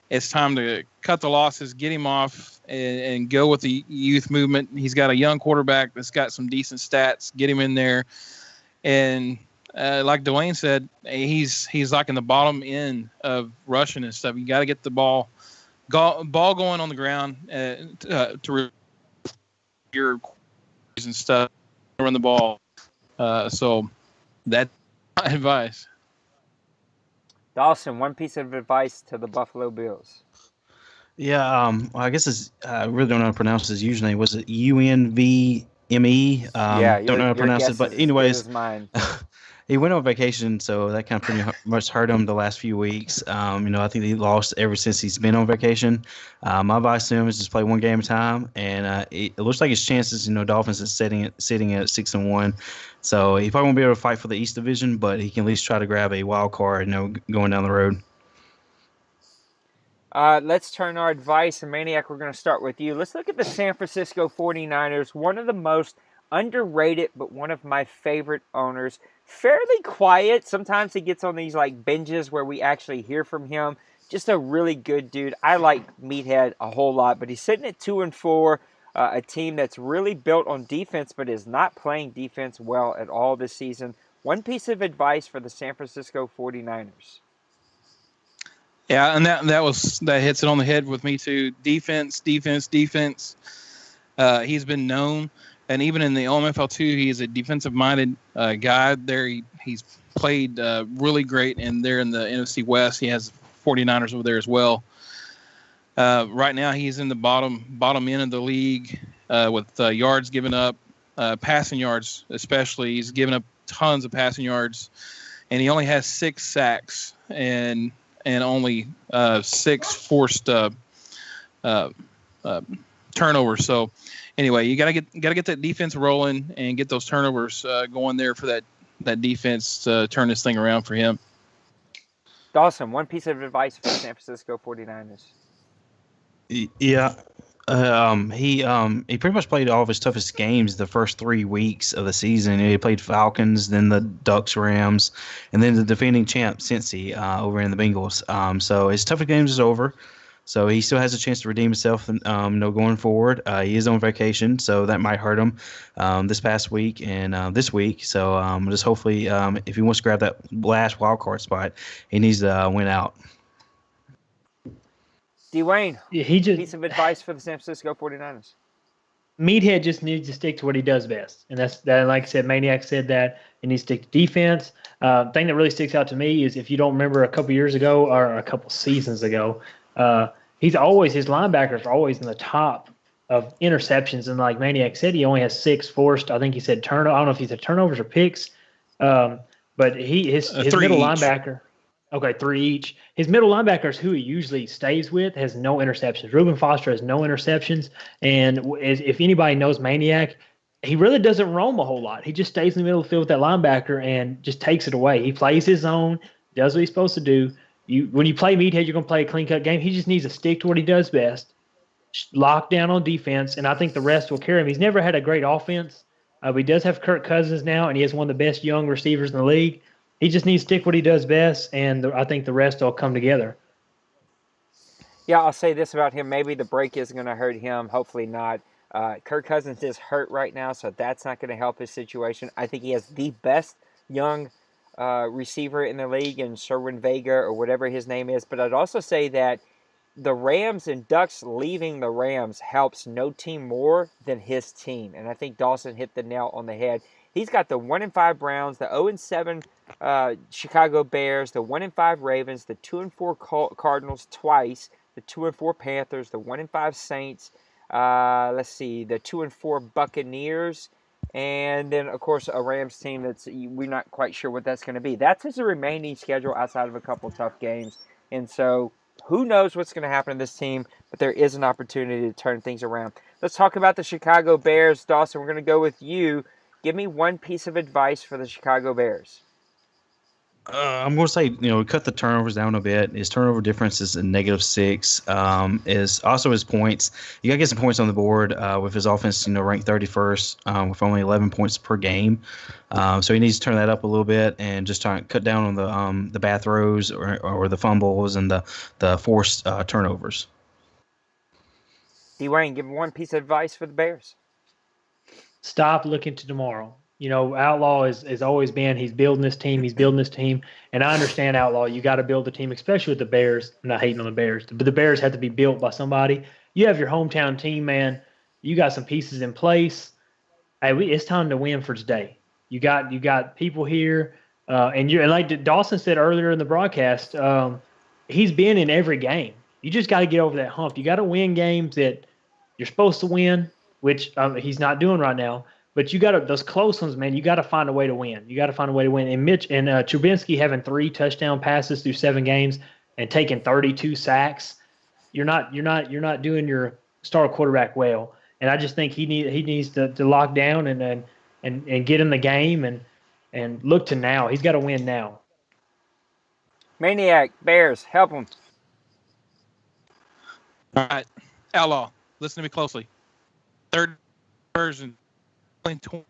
it's time to cut the losses, get him off, and go with the youth movement. He's got a young quarterback that's got some decent stats. Get him in there. And like Dwayne said, he's like in the bottom end of rushing and stuff. You got to get the ball going on the ground to your and stuff, run the ball. So that's my advice. Dawson, one piece of advice to the Buffalo Bills. Yeah, I guess I really don't know how to pronounce his username. Was it UNVME? Yeah, don't know how to pronounce it. But anyways, mine. He went on vacation, so that kind of pretty much hurt him the last few weeks. I think he lost ever since he's been on vacation. My advice to him is just play one game at a time, and it looks like his chances, Dolphins is sitting at 6-1. So he probably won't be able to fight for the East Division, but he can at least try to grab a wild card, going down the road. Let's turn our advice, and Maniac, we're going to start with you. Let's look at the San Francisco 49ers, one of the most underrated, but one of my favorite owners. Fairly quiet. Sometimes he gets on these like binges where we actually hear from him. Just a really good dude. I like Meathead a whole lot, but he's sitting at 2-4, a team that's really built on defense, but is not playing defense well at all this season. One piece of advice for the San Francisco 49ers. Yeah, and that hits it on the head with me too. Defense. He's been known, and even in the OMFL 2, he's a defensive-minded guy. There, he's played really great, and there in the NFC West, he has 49ers over there as well. Right now, he's in the bottom end of the league with yards given up, passing yards especially. He's given up tons of passing yards, and he only has 6 sacks and only 6 forced turnovers. So anyway, you gotta get that defense rolling and get those turnovers going there for that defense to turn this thing around for him. Dawson, one piece of advice for the San Francisco 49ers. Yeah. He pretty much played all of his toughest games the first 3 weeks of the season. He played Falcons, then the Ducks, Rams, and then the defending champ Cincy over in the Bengals. So his toughest games is over. So he still has a chance to redeem himself, going forward. He is on vacation, so that might hurt him this past week and this week. So just hopefully, if he wants to grab that last wild card spot, he needs to win out. Dwayne, piece of advice for the San Francisco 49ers. Meathead just needs to stick to what he does best. And that's that. Like I said, Maniac said that he needs to stick to defense. Thing that really sticks out to me is if you don't remember a couple years ago or a couple seasons ago, his linebackers are always in the top of interceptions. And like Maniac said, he only has 6 forced. I think he said turnover. I don't know if he said turnovers or picks. But his middle linebacker. Okay, 3 each. His middle linebackers, who he usually stays with, has no interceptions. Reuben Foster has no interceptions. And if anybody knows Maniac, he really doesn't roam a whole lot. He just stays in the middle of the field with that linebacker and just takes it away. He plays his zone, does what he's supposed to do. When you play Meathead, you're going to play a clean-cut game. He just needs to stick to what he does best, lock down on defense, and I think the rest will carry him. He's never had a great offense. But he does have Kirk Cousins now, and he has one of the best young receivers in the league. He just needs to stick what he does best, and I think the rest will come together. Yeah, I'll say this about him. Maybe the break isn't going to hurt him. Hopefully not. Kirk Cousins is hurt right now, so that's not going to help his situation. I think he has the best young receiver in the league in Sherwin Vega or whatever his name is. But I'd also say that the Rams and Ducks leaving the Rams helps no team more than his team. And I think Dawson hit the nail on the head. He's got the 1-5 Browns, the 0-7 Chicago Bears, the 1-5 Ravens, the 2-4 Cardinals twice, the 2-4 Panthers, the 1-5 Saints. Let's see, the 2-4 Buccaneers, and then of course a Rams team that's we're not quite sure what that's going to be. That's his remaining schedule outside of a couple tough games, and so who knows what's going to happen to this team? But there is an opportunity to turn things around. Let's talk about the Chicago Bears, Dawson. We're going to go with you. Give me one piece of advice for the Chicago Bears. I'm going to say, cut the turnovers down a bit. His turnover difference is a -6. Is also his points. You got to get some points on the board with his offense, ranked 31st with only 11 points per game. So he needs to turn that up a little bit and just try and cut down on the back throws or the fumbles and the forced turnovers. Dwayne, give one piece of advice for the Bears. Stop looking to tomorrow. Outlaw has always been, he's building this team. And I understand, Outlaw, you got to build the team, especially with the Bears. I'm not hating on the Bears, but the Bears have to be built by somebody. You have your hometown team, man. You got some pieces in place. Hey, it's time to win for today. You got people here, and like Dawson said earlier in the broadcast, he's been in every game. You just got to get over that hump. You got to win games that you're supposed to win, which he's not doing right now. But you got to those close ones, man. You got to find a way to win. And Trubinsky having 3 touchdown passes through 7 games and taking 32 sacks. You're not doing your star quarterback well. And I just think he needs to lock down and get in the game and look to now. He's got to win now. Maniac, Bears, help him. All right, Outlaw, listen to me closely. Third version, 29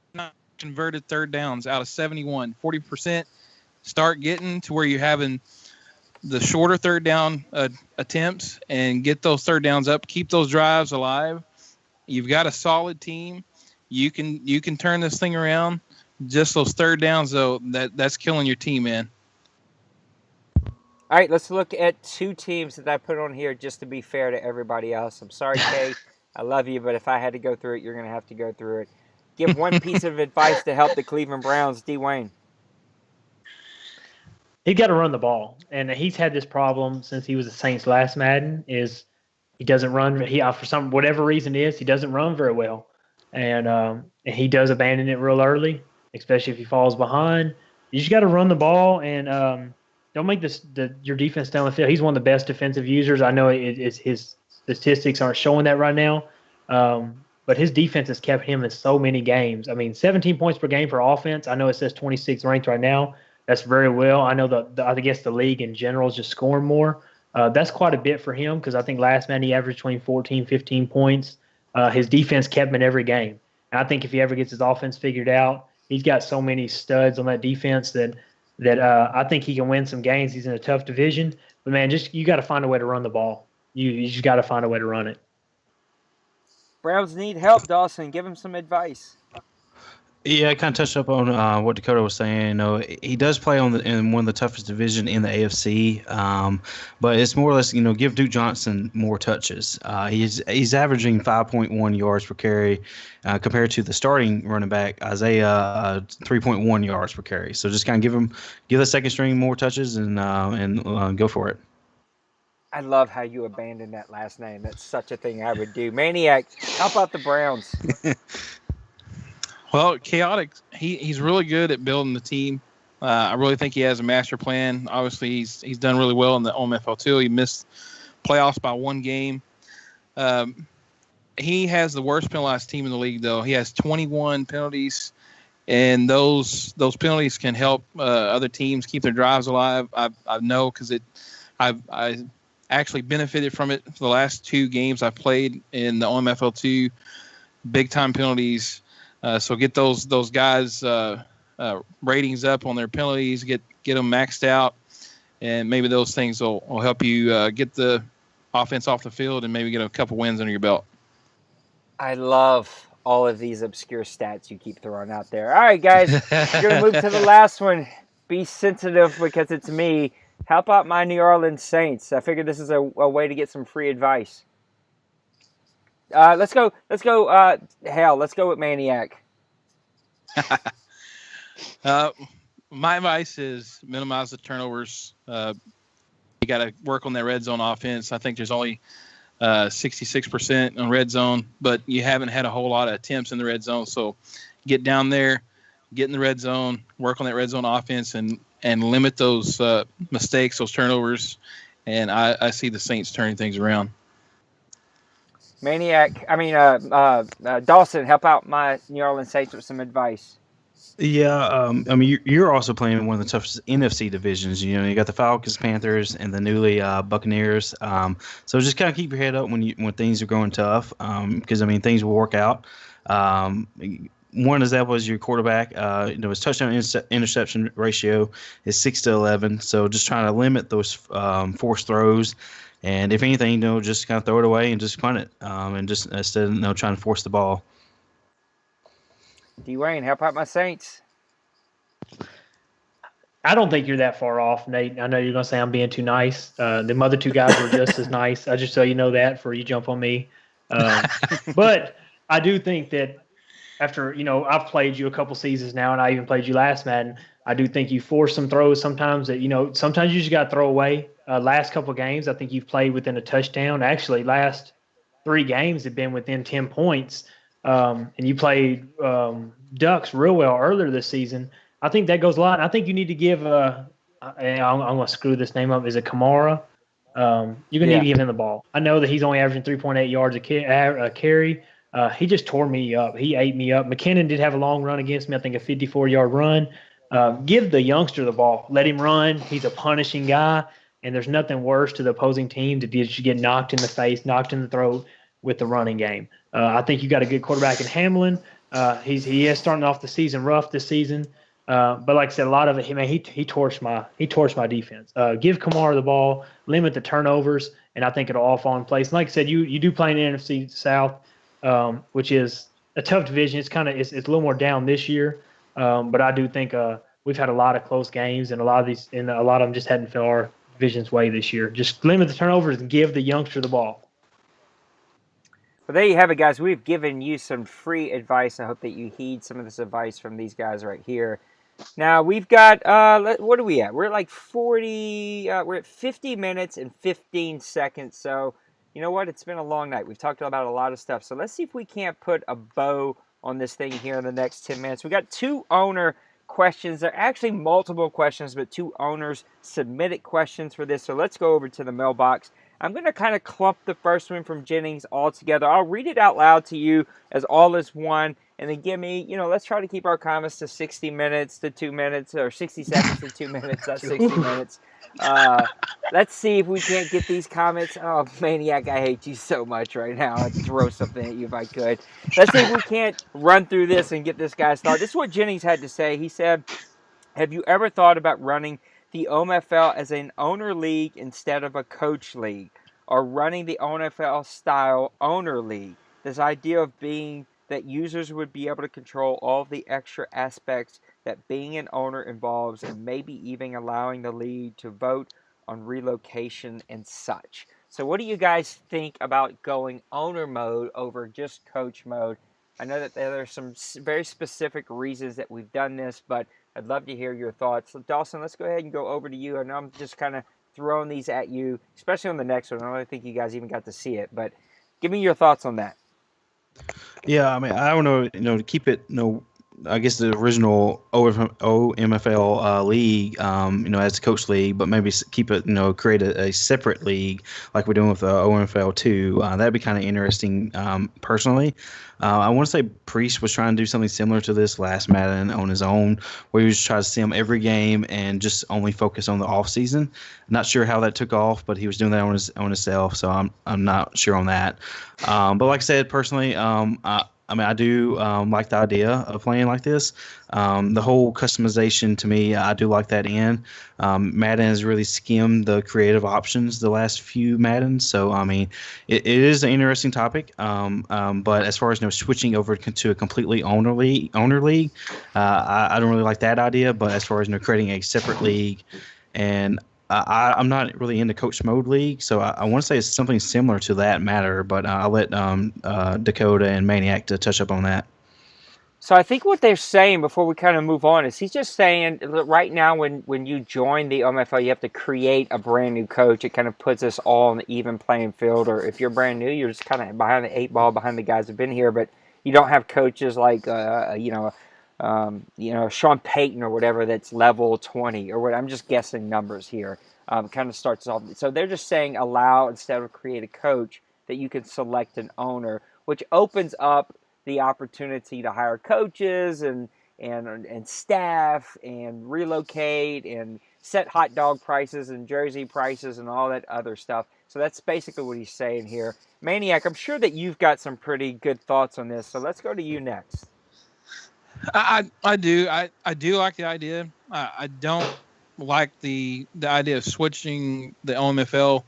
converted third downs out of 71, 40%. Start getting to where you're having the shorter third down attempts and get those third downs up. Keep those drives alive. You've got a solid team. You can turn this thing around. Just those third downs, though, that's killing your team, man. All right, let's look at two teams that I put on here just to be fair to everybody else. I'm sorry, Kay. I love you, but if I had to go through it, you're going to have to go through it. Give one piece of advice to help the Cleveland Browns, D. Wayne. He's got to run the ball, and he's had this problem since he was the Saints last Madden. Is he doesn't run? He for some whatever reason he doesn't run very well, and he does abandon it real early, especially if he falls behind. You just got to run the ball and don't make your defense down the field. He's one of the best defensive users. I know his statistics aren't showing that right now, but his defense has kept him in so many games. I mean, 17 points per game for offense. I know it says 26th ranked right now. That's very well. I know I guess the league in general is just scoring more. That's quite a bit for him because I think last man he averaged between 14, 15 points. His defense kept him in every game. And I think if he ever gets his offense figured out, he's got so many studs on that defense that I think he can win some games. He's in a tough division. But, man, you got to find a way to run the ball. You just got to find a way to run it. Browns need help, Dawson. Give him some advice. Yeah, I kind of touched up on what Dakota was saying. You know, he does play in one of the toughest division in the AFC, but it's more or less, you know, give Duke Johnson more touches. He's averaging 5.1 yards per carry compared to the starting running back Isaiah 3.1 yards per carry. So just kind of give the second string more touches and go for it. I love how you abandoned that last name. That's such a thing I would do. Maniac, how about the Browns? Well, Chaotic, he's really good at building the team. I really think he has a master plan. Obviously, he's done really well in the OMFL too. He missed playoffs by one game. He has the worst penalized team in the league, though. He has 21 penalties, and those penalties can help other teams keep their drives alive. I know because I actually benefited from it for the last two games I played in the OMFL 2. Big time penalties. So get those guys ratings up on their penalties, get them maxed out, and maybe those things will help you get the offense off the field and maybe get a couple wins under your belt. I love all of these obscure stats you keep throwing out there. All right, guys, we're going to move to the last one. Be sensitive because it's me. How about my New Orleans Saints? I figured this is a way to get some free advice. Let's go, Hal, let's go with Maniac. My advice is minimize the turnovers. You got to work on that red zone offense. I think there's only 66% on red zone, but you haven't had a whole lot of attempts in the red zone. So get down there, get in the red zone, work on that red zone offense, and limit those mistakes, those turnovers. And I see the Saints turning things around. Maniac, Dawson, help out my New Orleans Saints with some advice. Yeah, you're also playing in one of the toughest NFC divisions. You know, you got the Falcons, Panthers, and the newly Buccaneers. So just kind of keep your head up when things are going tough, because things will work out. One example is your quarterback. His touchdown interception ratio is 6-11. So just trying to limit those forced throws. And if anything, just kind of throw it away and just punt it, and just instead of trying to force the ball. D-Wayne, help out my Saints. I don't think you're that far off, Nate. I know you're going to say I'm being too nice. The other two guys were just as nice. I just so you know that before you jump on me. But I do think that after, I've played you a couple seasons now, and I even played you last Madden. I do think you force some throws sometimes that, sometimes you just got to throw away. Last couple of games, I think you've played within a touchdown. Actually, last 3 games have been within 10 points. And you played Ducks real well earlier this season. I think that goes a lot. I think you need to give I'm going to screw this name up. Is it Kamara? You're going to need to give him the ball. I know that he's only averaging 3.8 yards a carry. He just tore me up. He ate me up. McKinnon did have a long run against me, I think a 54-yard run. Give the youngster the ball. Let him run. He's a punishing guy. and there's nothing worse to the opposing team to just get knocked in the face, knocked in the throat with the running game. I think you got a good quarterback in Hamlin. He is starting off the season rough this season, but like I said, a lot of it, he torched my defense. Give Kamara the ball, limit the turnovers, and I think it'll all fall in place. And like I said, you do play in the NFC South, which is a tough division. It's a little more down this year, but I do think we've had a lot of close games, and a lot of them just hadn't fell our division's way this year. Just limit the turnovers and give the youngster the ball. Well, there you have it, guys. We've given you some free advice. I hope that you heed some of this advice from these guys right here. Now, we've got, what are we at? We're at like 40, we're at 50 minutes and 15 seconds. So, you know what? It's been a long night. We've talked about a lot of stuff. So let's see if we can't put a bow on this thing here in the next 10 minutes. We got 2 owner questions. There are actually multiple questions, but 2 owners submitted questions for this. So let's go over to the mailbox. I'm going to kind of clump the first one from Jennings all together. I'll read it out loud to you as all as one, and then give me, let's try to keep our comments to 60 minutes to 2 minutes, or 60 seconds to 2 minutes, not 60 minutes. Let's see if we can't get these comments. Oh, Maniac, I hate you so much right now. I'd throw something at you if I could. Let's see if we can't run through this and get this guy's thought. This is what Jennings had to say. He said, have you ever thought about running the OMFL as an owner league instead of a coach league, or running the OMFL style owner league? This idea of being that users would be able to control all of the extra aspects that being an owner involves, and maybe even allowing the league to vote on relocation and such. So what do you guys think about going owner mode over just coach mode? I know that there are some very specific reasons that we've done this, but I'd love to hear your thoughts. So Dawson, let's go ahead and go over to you. I know I'm just kind of throwing these at you, especially on the next one. I don't think you guys even got to see it, but give me your thoughts on that. Yeah, I mean, I don't know, to keep it, I guess the original OMFL league, as a coach league, but maybe keep it, create a separate league like we're doing with OMFL 2. That'd be kind of interesting, personally. I want to say Priest was trying to do something similar to this last Madden on his own, where he was trying to sim every game and just only focus on the off season. Not sure how that took off, but he was doing that on himself, so I'm not sure on that. But like I said, personally, I do like the idea of playing like this. The whole customization, to me, I do like that in. Madden has really skimmed the creative options the last few Maddens. So, I mean, it is an interesting topic. But as far as switching over to a completely owner league, I don't really like that idea. But as far as creating a separate league, and I'm not really into coach mode league, so I want to say it's something similar to that matter, but I'll let Dakota and Maniac to touch up on that. So I think what they're saying before we kind of move on is he's just saying that right now when you join the OMFL, you have to create a brand new coach. It kind of puts us all on the even playing field, or if you're brand new, you're just kind of behind the 8 ball, behind the guys who've been here, but you don't have coaches like, Sean Payton or whatever that's level 20 or what. I'm just guessing numbers here. Kind of starts off. So they're just saying allow instead of create a coach that you can select an owner, which opens up the opportunity to hire coaches and staff and relocate and set hot dog prices and jersey prices and all that other stuff. So that's basically what he's saying here. Maniac, I'm sure that you've got some pretty good thoughts on this. So let's go to you next. I do like the idea. I don't like the idea of switching the OMFL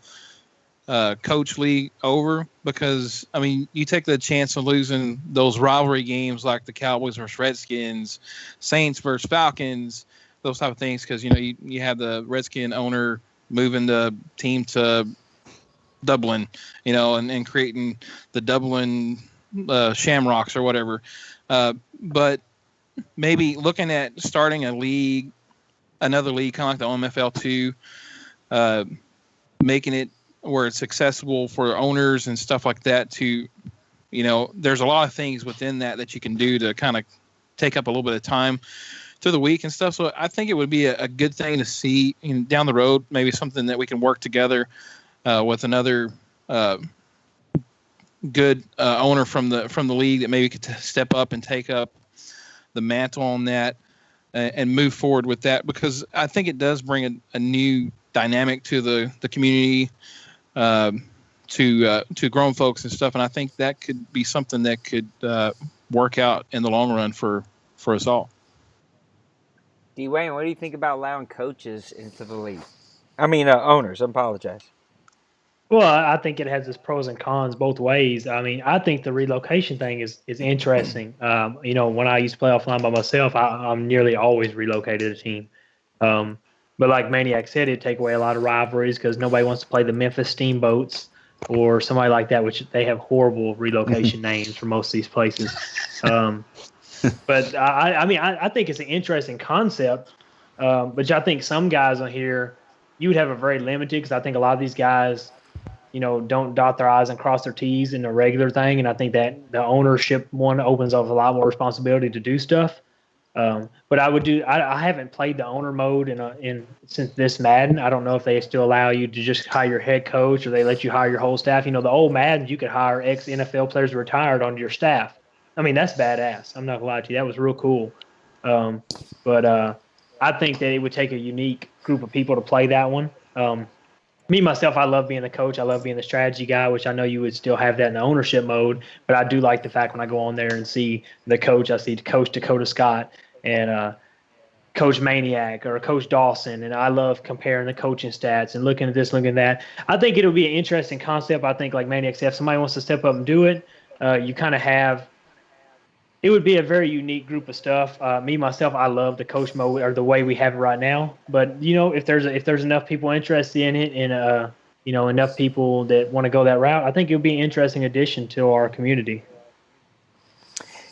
coach league over, because I mean, you take the chance of losing those rivalry games like the Cowboys versus Redskins, Saints versus Falcons, those type of things, because you have the Redskin owner moving the team to Dublin, and creating the Dublin Shamrocks or whatever. But maybe looking at starting another league, kind of like the OMFL 2, making it where it's accessible for owners and stuff like that to, there's a lot of things within that you can do to kind of take up a little bit of time through the week and stuff. So I think it would be a good thing to see down the road, maybe something that we can work together with another good owner from the league that maybe could step up and take up the mantle on that and move forward with that, because I think it does bring a new dynamic to the community, to grown folks and stuff. And I think that could be something that could work out in the long run for us all. Dwayne, what do you think about allowing coaches into the league? I mean, owners. I apologize. Well, I think it has its pros and cons both ways. I mean, I think the relocation thing is interesting. When I used to play offline by myself, I'm nearly always relocated a team. But like Maniac said, it'd take away a lot of rivalries because nobody wants to play the Memphis Steamboats or somebody like that, which they have horrible relocation names for most of these places. But I think it's an interesting concept. But I think some guys on here, you would have a very limited, because I think a lot of these guys, don't dot their I's and cross their T's in a regular thing. And I think that the ownership one opens up a lot more responsibility to do stuff. But I haven't played the owner mode since this Madden. I don't know if they still allow you to just hire your head coach or they let you hire your whole staff. The old Madden, you could hire ex-NFL players retired onto your staff. I mean, that's badass. I'm not gonna lie to you. That was real cool. But I think that it would take a unique group of people to play that one. Me, myself, I love being the coach. I love being the strategy guy, which I know you would still have that in the ownership mode. But I do like the fact when I go on there and see the coach, I see Coach Dakota Scott and Coach Maniac or Coach Dawson. And I love comparing the coaching stats and looking at this, looking at that. I think it'll be an interesting concept. I think, like Maniac said, if somebody wants to step up and do it, you kind of have – it would be a very unique group of stuff. Me, myself, I love the coach mode or the way we have it right now. But, if there's enough people interested in it and, enough people that want to go that route, I think it would be an interesting addition to our community.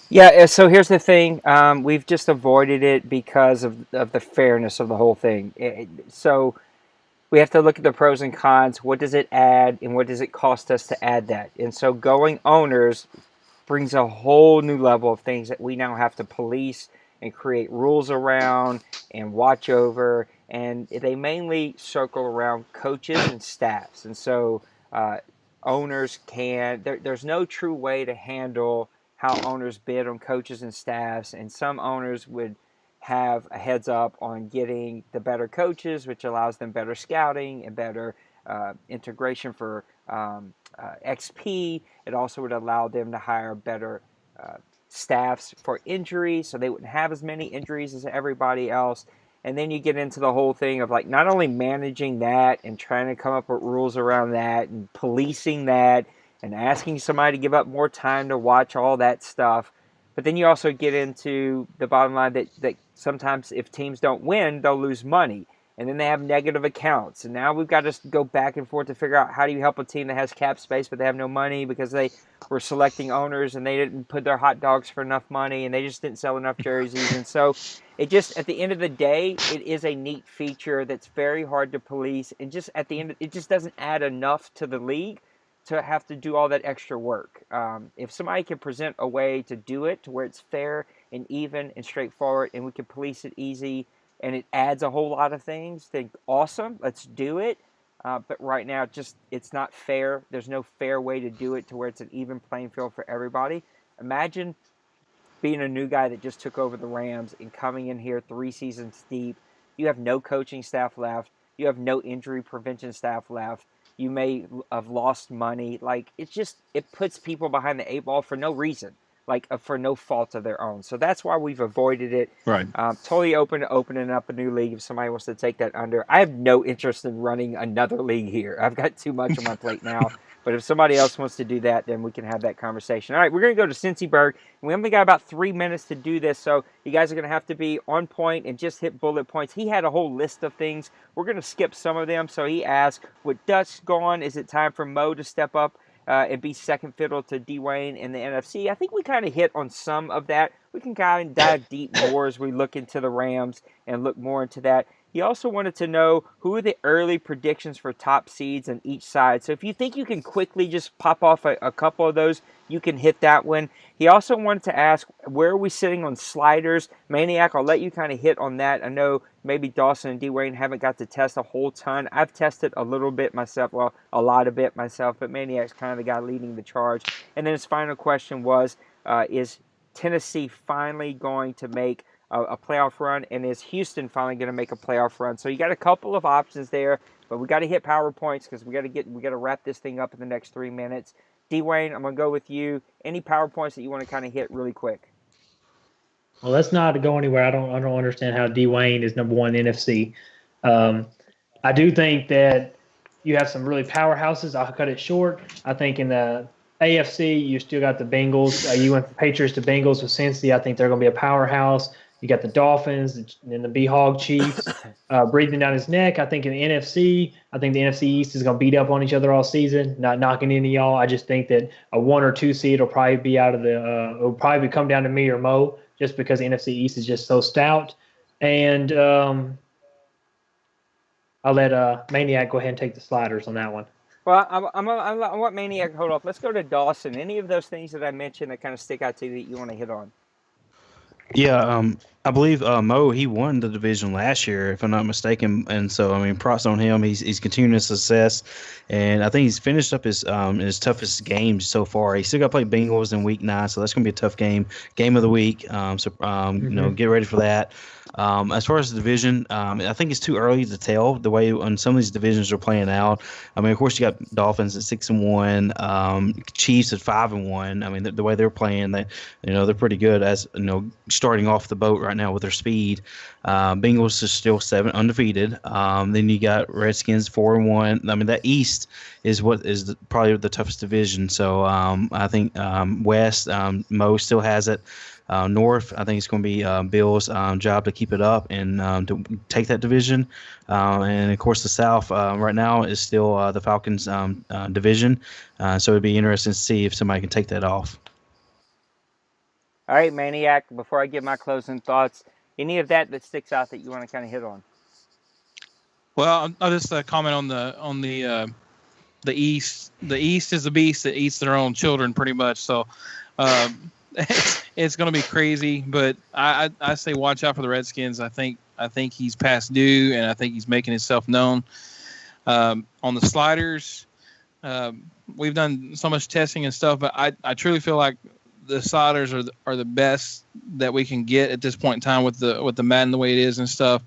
Yeah, so here's the thing. We've just avoided it because of the fairness of the whole thing. So we have to look at the pros and cons. What does it add and what does it cost us to add that? And so going owners brings a whole new level of things that we now have to police and create rules around and watch over. And they mainly circle around coaches and staffs. And so owners there's no true way to handle how owners bid on coaches and staffs. And some owners would have a heads up on getting the better coaches, which allows them better scouting and better integration for XP. It also would allow them to hire better staffs for injuries, so they wouldn't have as many injuries as everybody else. And then you get into the whole thing of like not only managing that and trying to come up with rules around that and policing that and asking somebody to give up more time to watch all that stuff. But then you also get into the bottom line that sometimes if teams don't win, they'll lose money. And then they have negative accounts. And now we've got to go back and forth to figure out how do you help a team that has cap space but they have no money because they were selecting owners and they didn't put their hot dogs for enough money and they just didn't sell enough jerseys. And so it just, at the end of the day, it is a neat feature that's very hard to police. And just at the end, it just doesn't add enough to the league to have to do all that extra work. If somebody can present a way to do it to where it's fair and even and straightforward and we can police it easy, and it adds a whole lot of things, then awesome, let's do it. But right now, it's not fair. There's no fair way to do it to where it's an even playing field for everybody. Imagine being a new guy that just took over the Rams and coming in here 3 seasons deep. You have no coaching staff left. You have no injury prevention staff left. You may have lost money. Like, it puts people behind the 8 ball for no reason. For no fault of their own. So that's why we've avoided it. Right. Totally open to opening up a new league if somebody wants to take that under. I have no interest in running another league here. I've got too much on my plate now. But if somebody else wants to do that, then we can have that conversation. All right, we're going to go to Cincyberg. We only got about 3 minutes to do this, so you guys are going to have to be on point and just hit bullet points. He had a whole list of things. We're going to skip some of them. So he asked, with Dutch gone, is it time for Mo to step up and be second fiddle to Dwayne in the NFC? I think we kind of hit on some of that. We can kind of dive deep more as we look into the Rams and look more into that. He also wanted to know who are the early predictions for top seeds on each side. So if you think you can quickly just pop off a couple of those, you can hit that one. He also wanted to ask, where are we sitting on sliders? Maniac, I'll let you kind of hit on that. I know maybe Dawson and Dwayne haven't got to test a whole ton. I've tested a little bit myself, well, a lot of it myself, but Maniac's kind of the guy leading the charge. And then his final question was, is Tennessee finally going to make a playoff run, and is Houston finally going to make a playoff run? So you got a couple of options there, but we got to hit power points because we got to wrap this thing up in the next 3 minutes. Dwayne, I'm going to go with you. Any power points that you want to kind of hit really quick? Well, let's not go anywhere. I don't understand how Dwayne is number one in the NFC. I do think that you have some really powerhouses. I'll cut it short. I think in the AFC, you still got the Bengals. You went from Patriots to Bengals with Cincy. I think they're going to be a powerhouse. You got the Dolphins and the B-Hog Chiefs breathing down his neck. I think in the NFC, I think the NFC East is going to beat up on each other all season, not knocking any y'all. I just think that a 1 or 2 seed will probably be out of the it'll probably come down to me or Mo just because the NFC East is just so stout. And I'll let Maniac go ahead and take the sliders on that one. Well, I want Maniac hold off. Let's go to Dawson. Any of those things that I mentioned that kind of stick out to you that you want to hit on? Yeah, I believe Mo, he won the division last year, if I'm not mistaken, and so I mean, props on him. He's continuing his success, and I think he's finished up his toughest games so far. He's still got to play Bengals in Week 9, so that's going to be a tough game of the week. Get ready for that. As far as the division, I think it's too early to tell the way on some of these divisions are playing out. I mean, of course, you got Dolphins at 6-1, Chiefs at 5-1. I mean, the way they're playing, they're pretty good as starting off the boat right now with their speed. Bengals is still 7 undefeated. Then you got Redskins 4-1. I mean, that East is what is probably the toughest division. So I think West, Mo still has it. North, I think it's going to be Bill's job to keep it up and to take that division. And, of course, the South right now is still the Falcons division. So it would be interesting to see if somebody can take that off. All right, Maniac, before I give my closing thoughts, any of that sticks out that you want to kind of hit on? Well, I'll just comment on the East. The East is a beast that eats their own children pretty much. So it's going to be crazy, but I say watch out for the Redskins. I think he's past due, and I think he's making himself known. On the sliders, we've done so much testing and stuff, but I truly feel like the sliders are the best that we can get at this point in time with the Madden the way it is and stuff.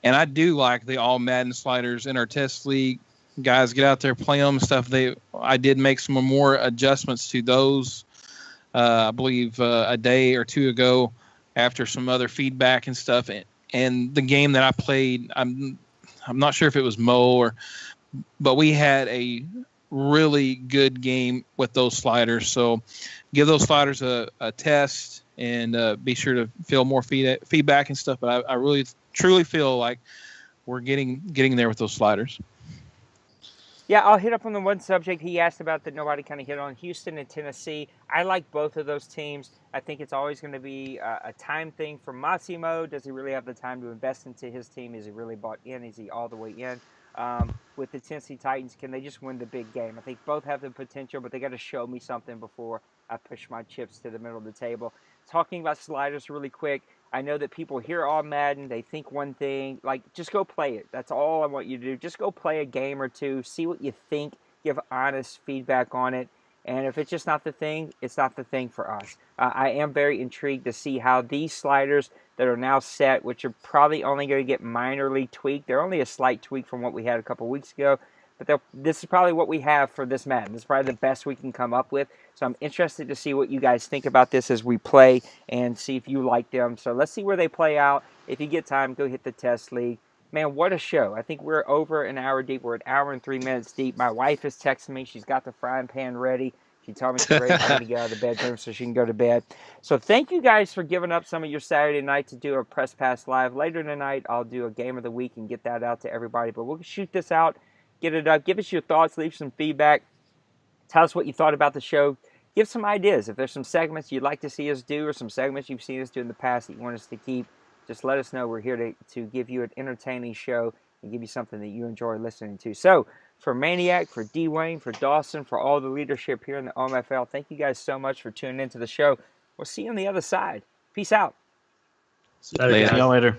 And I do like the all Madden sliders in our test league. Guys, get out there, play them and stuff. I did make some more adjustments to those. I believe a day or two ago after some other feedback and stuff. And the game that I played, I'm not sure if it was Mo but we had a really good game with those sliders. So give those sliders a test and be sure to feel more feedback and stuff. But I really truly feel like we're getting there with those sliders. Yeah, I'll hit up on the one subject he asked about that nobody kind of hit on, Houston and Tennessee. I like both of those teams. I think it's always going to be a time thing for Massimo. Does he really have the time to invest into his team? Is he really bought in? Is he all the way in? With the Tennessee Titans, can they just win the big game? I think both have the potential, but they got to show me something before I push my chips to the middle of the table. Talking about sliders really quick, I know that people hear all Madden, they think one thing, like just go play it. That's all I want you to do. Just go play a game or two, see what you think, give honest feedback on it. And if it's just not the thing, it's not the thing for us. I am very intrigued to see how these sliders that are now set, which are probably only going to get minorly tweaked. They're only a slight tweak from what we had a couple weeks ago. But this is probably what we have for this Madden. This is probably the best we can come up with. So I'm interested to see what you guys think about this as we play and see if you like them. So let's see where they play out. If you get time, go hit the test league. Man, what a show. I think we're over an hour deep. We're an hour and 3 minutes deep. My wife is texting me. She's got the frying pan ready. She told me she's ready for me to get out of the bedroom so she can go to bed. So thank you guys for giving up some of your Saturday night to do a Press Pass Live. Later tonight, I'll do a game of the week and get that out to everybody. But we'll shoot this out, get it up. Give us your thoughts. Leave some feedback. Tell us what you thought about the show. Give some ideas. If there's some segments you'd like to see us do or some segments you've seen us do in the past that you want us to keep, just let us know. We're here to give you an entertaining show and give you something that you enjoy listening to. So, for Maniac, for Dwayne, for Dawson, for all the leadership here in the OMFL, thank you guys so much for tuning into the show. We'll see you on the other side. Peace out. See y'all later.